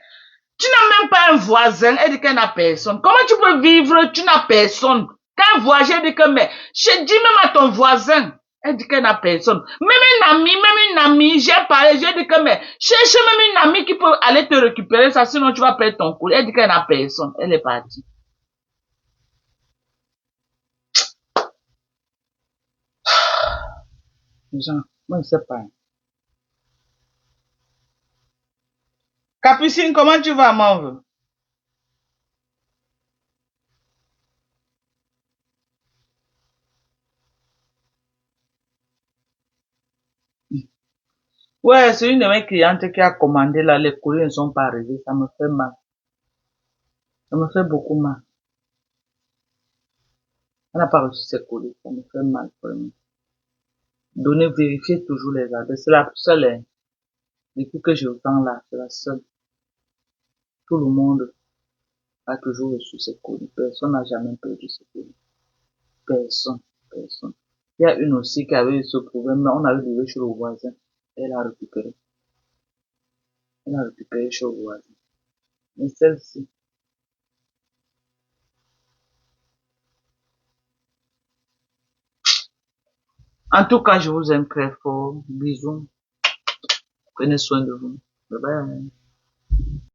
tu n'as même pas un voisin, elle dit qu'elle n'a personne. Comment tu peux vivre, tu n'as personne? Quand un voisin dit que, mais, je dis même à ton voisin, elle dit qu'elle n'a personne. Même une amie, j'ai parlé, j'ai dit que, mais, cherche même une amie qui peut aller te récupérer ça, sinon tu vas perdre ton colis. Elle dit qu'elle n'a personne. Elle est partie. Genre, moi, je sais pas. Capucine, comment tu vas, mon? Ouais, c'est une de mes clientes qui a commandé là, les colis ne sont pas arrivés, ça me fait mal. Ça me fait beaucoup mal. Elle n'a pas reçu ses colis, ça me fait mal, vraiment. Vérifier toujours les adresses. C'est la seule, hein. Depuis que je vends là, c'est la seule. Tout le monde a toujours reçu ses colis. Personne n'a jamais perdu ses colis. Personne, personne. Il y a une aussi qui avait eu ce problème, mais on avait livré chez le voisin. Elle a récupéré. Elle a récupéré chez le voisin. Mais celle-ci. En tout cas, je vous aime très fort. Bisous. Prenez soin de vous. Bye bye.